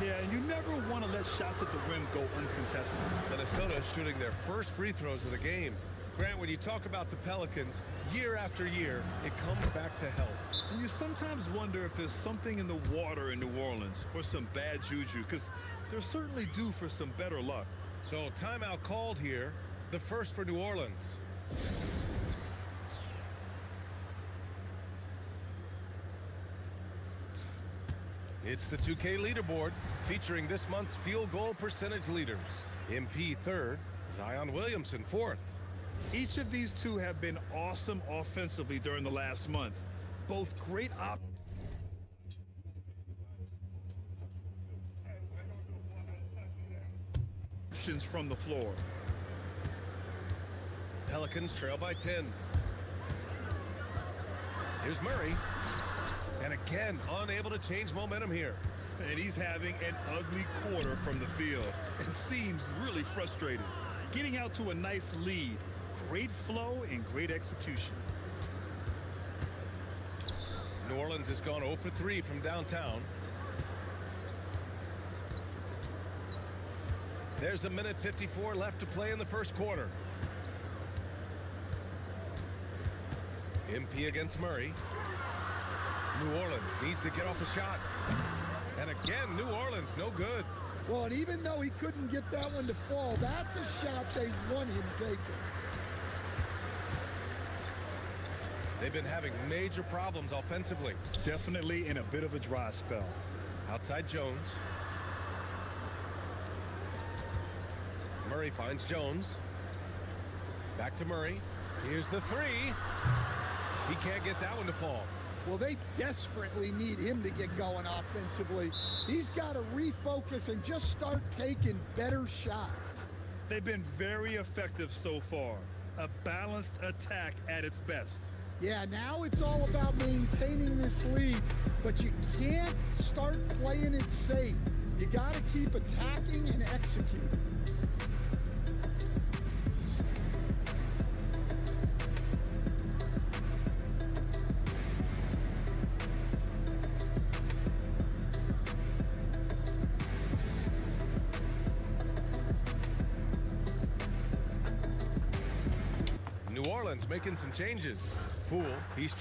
Yeah, and you never want to let shots at the rim go uncontested. Minnesota is shooting their first free throws of the game. Grant, when you talk about the Pelicans, year after year, it comes back to health. And you sometimes wonder if there's something in the water in New Orleans or some bad juju, because they're certainly due for some better luck. So timeout called here, the first for New Orleans. It's the 2K leaderboard featuring this month's field goal percentage leaders. MP 3rd, Zion Williamson 4th. Each of these two have been awesome offensively during the last month. Both great options from the floor. Pelicans trail by 10. Here's Murray. And again, unable to change momentum here. And he's having an ugly quarter from the field. It seems really frustrated. Getting out to a nice lead. Great flow and great execution. New Orleans has gone 0 for 3 from downtown. There's a minute 54 left to play in the first quarter. MP against Murray. New Orleans needs to get off a shot. And again, New Orleans no good. Well, and even though he couldn't get that one to fall, that's a shot they want him taking. They've been having major problems offensively. Definitely in a bit of a dry spell. Outside Jones. Murray finds Jones. Back to Murray. Here's the 3. He can't get that one to fall. Well, they desperately need him to get going offensively. He's got to refocus and just start taking better shots. They've been very effective so far. a balanced attack at its best. Yeah, now it's all about maintaining this lead, but you can't start playing it safe. You got to keep attacking and executing. New Orleans making some changes. Poole, he's...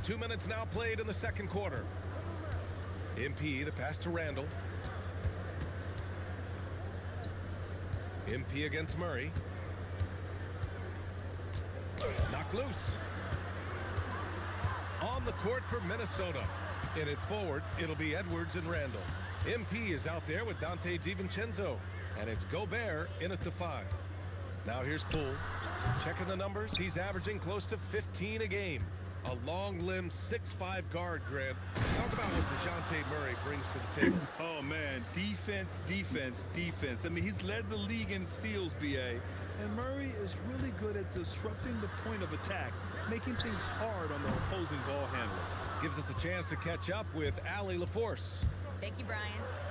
Two minutes now played in the second quarter. MP, the pass to Randall. MP against Murray. Knocked loose. On the court for Minnesota. In it forward, it'll be Edwards and Randall. MP is out there with Dante DiVincenzo. And it's Gobert in at the 5. Now here's Poole. Checking the numbers, he's averaging close to 15 a game. A long-limbed 6'5" guard, Grant. Talk about what DeJounte Murray brings to the table. Oh, man. Defense, defense, defense. I mean, he's led the league in steals, BA. And Murray is really good at disrupting the point of attack, making things hard on the opposing ball handler. Gives us a chance to catch up with Allie LaForce. Thank you, Brian.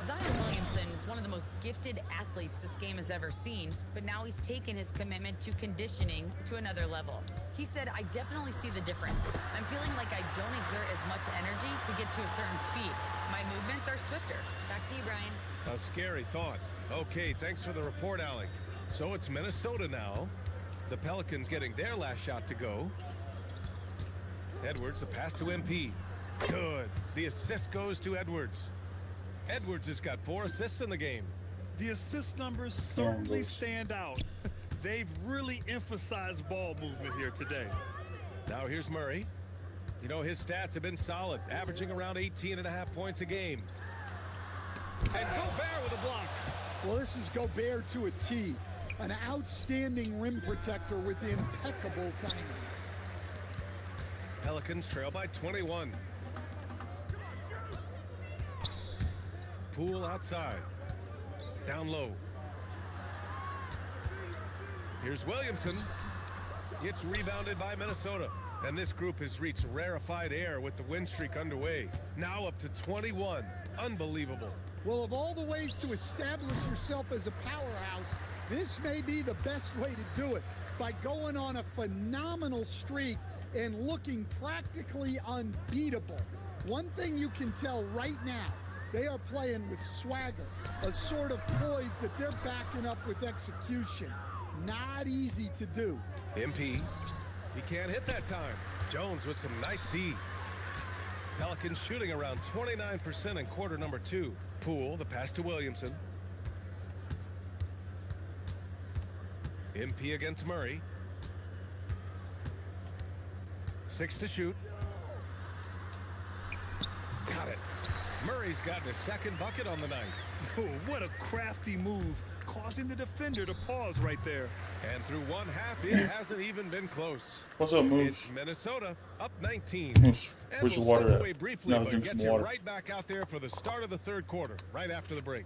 Zion Williamson is one of the most gifted athletes this game has ever seen, but now he's taken his commitment to conditioning to another level. He said, I definitely see the difference. I'm feeling like I don't exert as much energy to get to a certain speed. My movements are swifter. Back to you, Brian. A scary thought. Okay, thanks for the report, Allie. So it's Minnesota now. The Pelicans getting their last shot to go. Edwards, the pass to MP. Good. The assist goes to Edwards. Edwards has got 4 assists in the game. The assist numbers certainly stand out. They've really emphasized ball movement here today. Now here's Murray. You know, his stats have been solid, averaging around 18.5 points a game. And Gobert with a block. Well, this is Gobert to a T. An outstanding rim protector with impeccable timing. Pelicans trail by 21. Poole outside. Down low. Here's Williamson. It's rebounded by Minnesota. And this group has reached rarefied air with the win streak underway. Now up to 21. Unbelievable. Well, of all the ways to establish yourself as a powerhouse, this may be the best way to do it, by going on a phenomenal streak and looking practically unbeatable. One thing you can tell right now, they are playing with swagger, a sort of poise that they're backing up with execution. Not easy to do. MP, he can't hit that time. Jones with some nice D. Pelicans shooting around 29% in quarter number 2. Poole, the pass to Williamson. MP against Murray. 6 to shoot. Got it. Murray's gotten his second bucket on the night. Oh, what a crafty move, causing the defender to pause right there. And through one half, it hasn't even been close. What's up, Moose? It's Minnesota up 19. Moose, And where's we'll your water step at? away briefly, No, but drink get some you water. right back out there for the start of the third quarter, right after the break.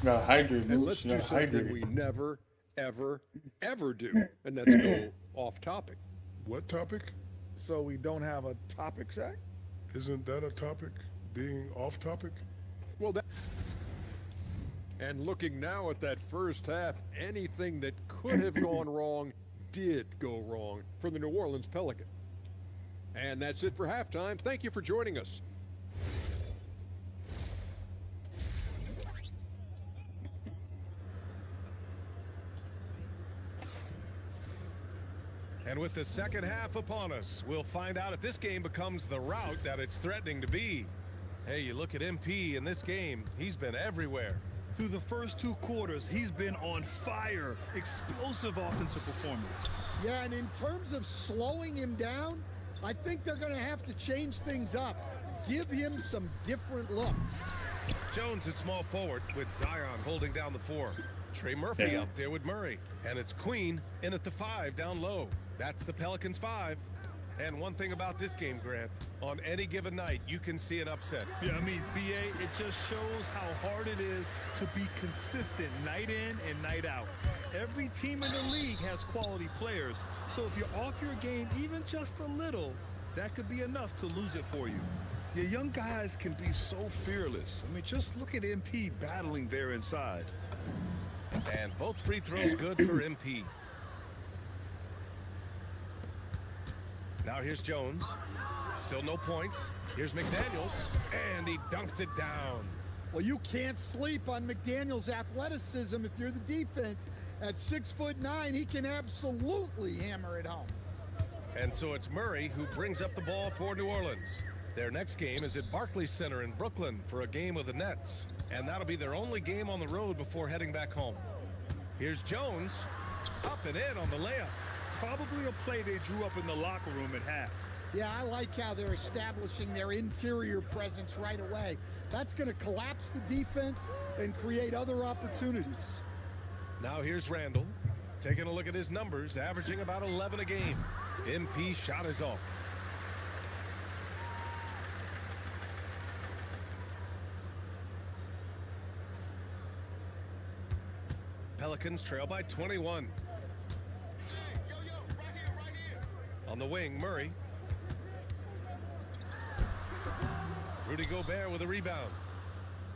Gotta hydrate, And Moose. let's You do gotta something hydrate. we never, ever, ever do, and that's go off topic. What topic? So we don't have a topic, Shaq? Isn't that a topic? Being off topic? Well, that. And looking now at that first half, anything that could have gone wrong did go wrong for the New Orleans Pelicans. And that's it for halftime. Thank you for joining us. And with the second half upon us, we'll find out if this game becomes the rout that it's threatening to be. Hey, you look at MP in this game, he's been everywhere. Through the first 2 quarters, he's been on fire. Explosive offensive performance. Yeah, and in terms of slowing him down, I think they're going to have to change things up. Give him some different looks. Jones at small forward with Zion holding down the 4. Trey Murphy out there with Murray. And it's Queen in at the 5 down low. That's the Pelicans 5. And one thing about this game, Grant, on any given night, you can see an upset. Yeah, I mean, BA, it just shows how hard it is to be consistent night in and night out. Every team in the league has quality players. So if you're off your game even just a little, that could be enough to lose it for you. Your young guys can be so fearless. I mean, just look at MP battling there inside. And both free throws good for MP. Now here's Jones. Still no points. Here's McDaniels. And he dunks it down. Well, you can't sleep on McDaniels' athleticism if you're the defense. At 6'9", he can absolutely hammer it home. And so it's Murray who brings up the ball for New Orleans. Their next game is at Barclays Center in Brooklyn for a game with the Nets. And that'll be their only game on the road before heading back home. Here's Jones. Up and in on the layup. Probably a play they drew up in the locker room at half. Yeah, I like how they're establishing their interior presence right away. That's going to collapse the defense and create other opportunities. Now here's Randall. Taking a look at his numbers, averaging about 11 a game. MP shot is off. Pelicans trail by 21. On the wing, Murray. Rudy Gobert with a rebound.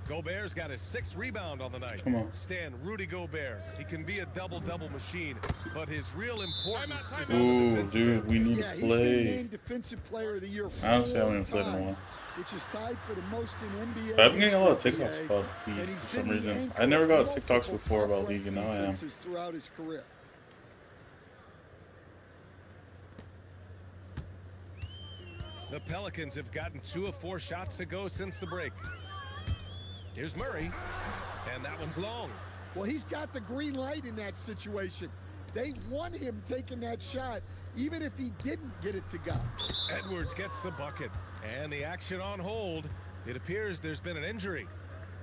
Gobert's got his 6th rebound on the night. Come on. Stan, Rudy Gobert. He can be a double-double machine, but his real importance is Ooh, dude, we need to He's play. been named Defensive Player of the Year Honestly, I 4 haven't played in a times, while. which is tied for the most in NBA. But I've been getting a lot of history, TikToks PA, about League and he's for some been the reason. anchor I never got of TikToks multiple before about top-ranked League, and now I am. defenses throughout his career. The Pelicans have gotten 2 of 4 shots to go since the break. Here's Murray, and that one's long. Well, he's got the green light in that situation. They want him taking that shot, even if he didn't get it to go. Edwards gets the bucket, and the action on hold. It appears there's been an injury.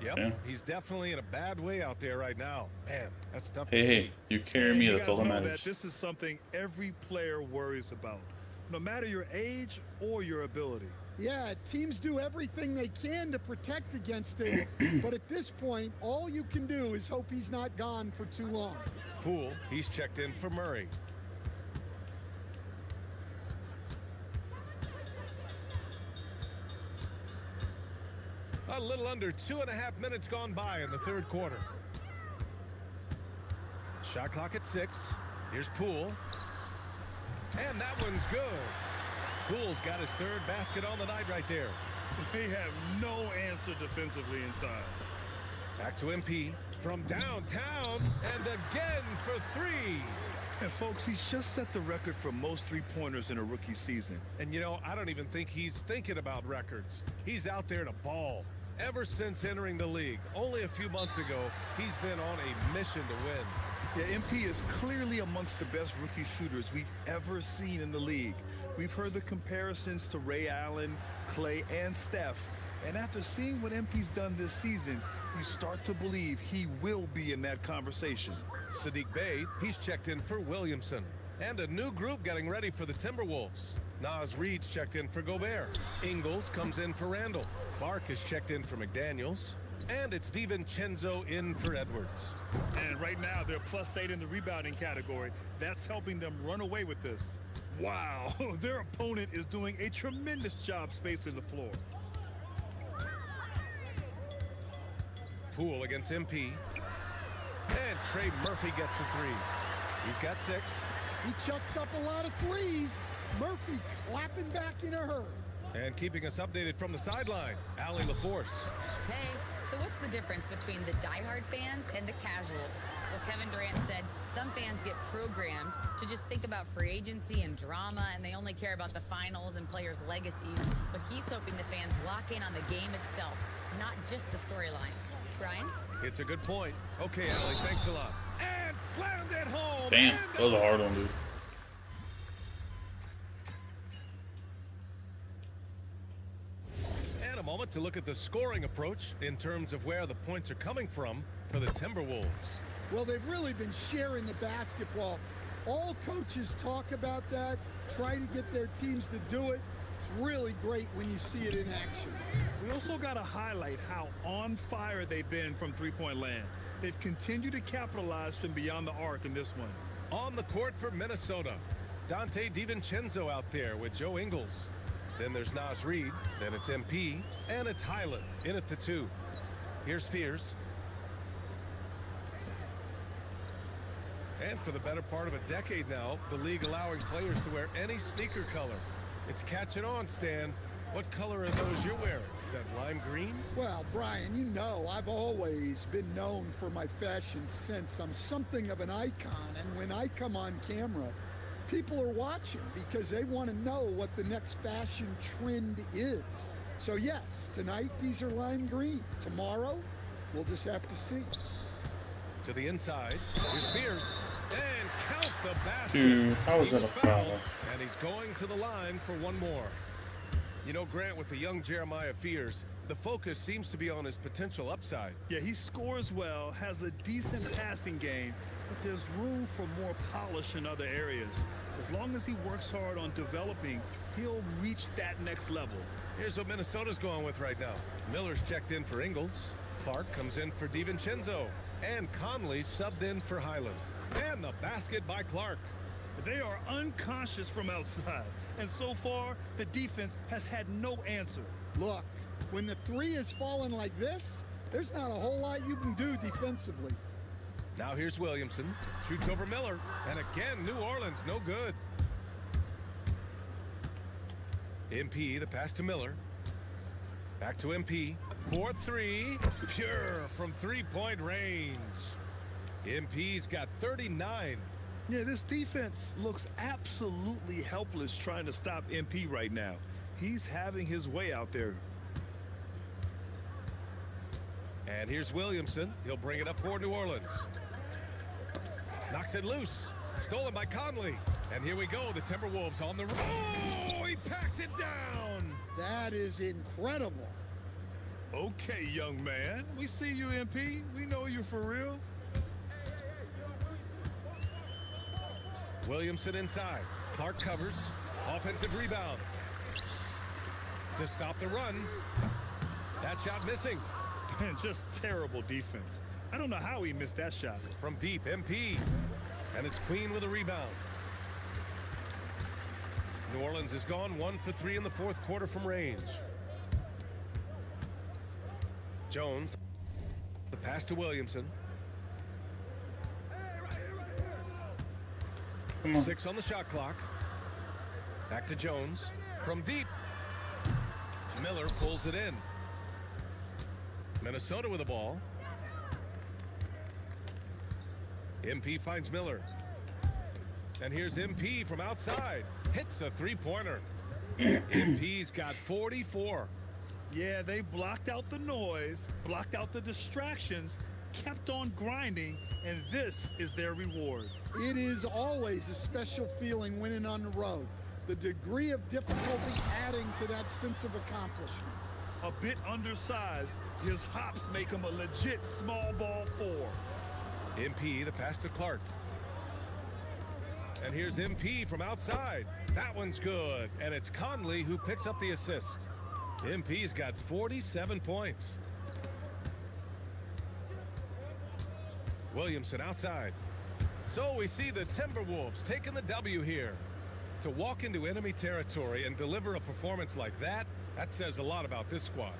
Yep, Yeah. he's definitely in a bad way out there right now. Man, that's tough to Hey, see. hey, you carry me. You That's guys all that know matters. This is something every player worries about, no matter your age or your ability. Yeah, teams do everything they can to protect against it, but at this point, all you can do is hope he's not gone for too long. Poole, he's checked in for Murray. A little under 2.5 minutes gone by in the 3rd quarter. Shot clock at 6. Here's Poole. And that one's good. Poole's got his 3rd basket on the night right there. They have no answer defensively inside. Back to MP from downtown and again for 3. And folks, he's just set the record for most 3-pointers in a rookie season. And you know, I don't even think he's thinking about records. He's out there to ball. Ever since entering the league, only a few months ago, he's been on a mission to win. Yeah, MP is clearly amongst the best rookie shooters we've ever seen in the league. We've heard the comparisons to Ray Allen, Clay, and Steph. And after seeing what MP's done this season, you start to believe he will be in that conversation. Sadiq Bey, he's checked in for Williamson. And a new group getting ready for the Timberwolves. Nas Reed's checked in for Gobert. Ingles comes in for Randall. Clark is checked in for McDaniels. And it's DiVincenzo in for Edwards. And right now, they're +8 in the rebounding category. That's helping them run away with this. Wow, their opponent is doing a tremendous job spacing the floor. Poole against MP. And Trey Murphy gets a 3. He's got 6. He chucks up a lot of threes. Murphy clapping back in a hurry. And keeping us updated from the sideline, Allie LaForce. Hey, so what's the difference between the diehard fans and the casuals? Well, Kevin Durant said some fans get programmed to just think about free agency and drama, and they only care about the finals and players' legacies. But he's hoping the fans lock in on the game itself, not just the storylines. Brian? It's a good point. Okay, Allie, thanks a lot. And slammed it home. Damn, that was a hard one, dude. And a moment to look at the scoring approach in terms of where the points are coming from for the Timberwolves. Well, they've really been sharing the basketball. All coaches talk about that, try to get their teams to do it. It's really great when you see it in action. We also got to highlight how on fire they've been from three-point land. They've continued to capitalize from beyond the arc in this one. On the court for Minnesota, Dante DiVincenzo out there with Joe Ingles. Then there's Naz Reid, then it's MP, and it's Highland in at the 2. Here's Fears. And for the better part of a decade now, the league allowing players to wear any sneaker color. It's catching on, Stan. What color are those you're wearing? Is that lime green? Well, Brian, you know I've always been known for my fashion sense. I'm something of an icon, and when I come on camera, people are watching because they want to know what the next fashion trend is. So yes, tonight these are lime green. Tomorrow, we'll just have to see. To the inside, here's Fears. And count the basket. Dude, how was that a foul? And he's going to the line for one more. You know, Grant, with the young Jeremiah Fears, the focus seems to be on his potential upside. Yeah, he scores well, has a decent passing game, but there's room for more polish in other areas. As long as he works hard on developing, he'll reach that next level. Here's what Minnesota's going with right now. Miller's checked in for Ingles. Clark comes in for DiVincenzo. And Conley subbed in for Highland. And the basket by Clark. They are unconscious from outside. And so far, the defense has had no answer. Look, when the three is falling like this, there's not a whole lot you can do defensively. Now here's Williamson. Shoots over Miller. And again, New Orleans, no good. MP, the pass to Miller. Back to MP. 4-3. Pure from three-point range. MP's got 39. Yeah, this defense looks absolutely helpless trying to stop MP right now. He's having his way out there. And here's Williamson. He'll bring it up for New Orleans. Knocks it loose. Stolen by Conley. And here we go. The Timberwolves on the run. Oh, he packs it down. That is incredible. Okay, young man. We see you, MP. We know you for real. Williamson inside. Clark covers. Offensive rebound. To stop the run. That shot missing. And just terrible defense. I don't know how he missed that shot. From deep, MP. And it's Queen with a rebound. New Orleans has gone 1 for 3 in the fourth quarter from range. Jones. The pass to Williamson. 6 on the shot clock. Back to Jones. From deep. Miller pulls it in. Minnesota with the ball. MP finds Miller. And here's MP from outside. Hits a three-pointer. MP's got 44. Yeah, they blocked out the noise, blocked out the distractions, kept on grinding, and this is their reward. It is always a special feeling winning on the road. The degree of difficulty adding to that sense of accomplishment. A bit undersized, his hops make him a legit small ball 4. MP, the pass to Clark. And here's MP from outside. That one's good. And it's Conley who picks up the assist. MP's got 47 points. Williamson outside. So we see the Timberwolves taking the W here. To walk into enemy territory and deliver a performance like that, that says a lot about this squad.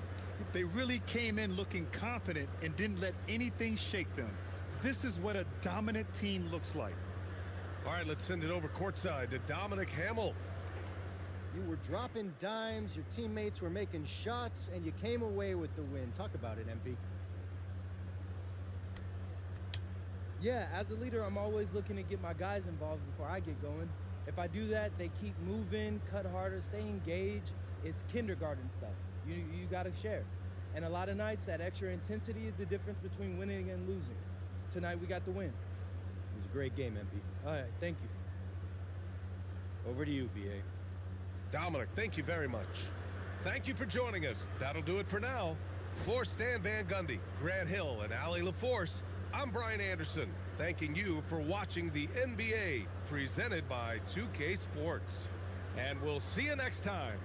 They really came in looking confident and didn't let anything shake them. This is what a dominant team looks like. All right, let's send it over courtside to Dominic Hamill. You were dropping dimes, your teammates were making shots, and you came away with the win. Talk about it, MP. Yeah, as a leader, I'm always looking to get my guys involved before I get going. If I do that, they keep moving, cut harder, stay engaged. It's kindergarten stuff. You gotta share. And a lot of nights, that extra intensity is the difference between winning and losing. Tonight, we got the win. It was a great game, MP. All right, thank you. Over to you, BA. Dominic, thank you very much. Thank you for joining us. That'll do it for now. For Stan Van Gundy, Grant Hill, and Ali LaForce, I'm Brian Anderson, thanking you for watching the NBA, presented by 2K Sports. And we'll see you next time.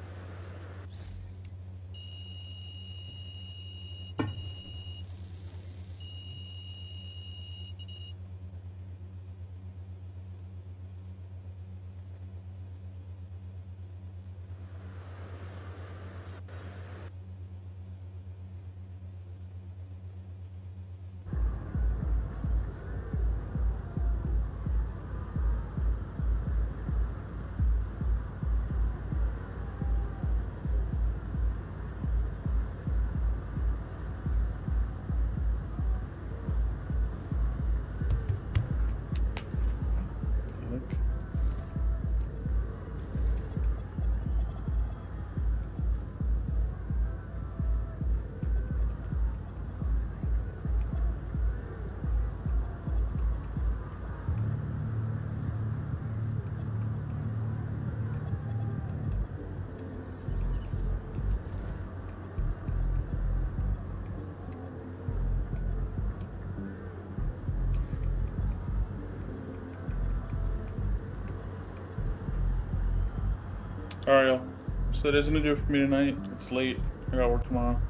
Alright, y'all. So that's gonna do it for me tonight. It's late. I gotta work tomorrow.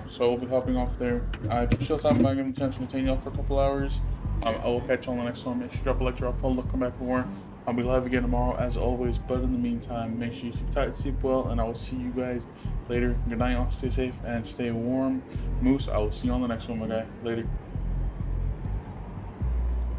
So we'll be hopping off there. I appreciate y'all stopping by, giving me time to entertain y'all for a couple hours. I will catch y'all on the next one. Make sure you drop a like, drop a follow, come back for more. I'll be live again tomorrow as always. But in the meantime, make sure you sleep tight, sleep well, and I will see you guys later. Good night, y'all. Stay safe and stay warm. Moose, I will see you on the next one, my guy. Later.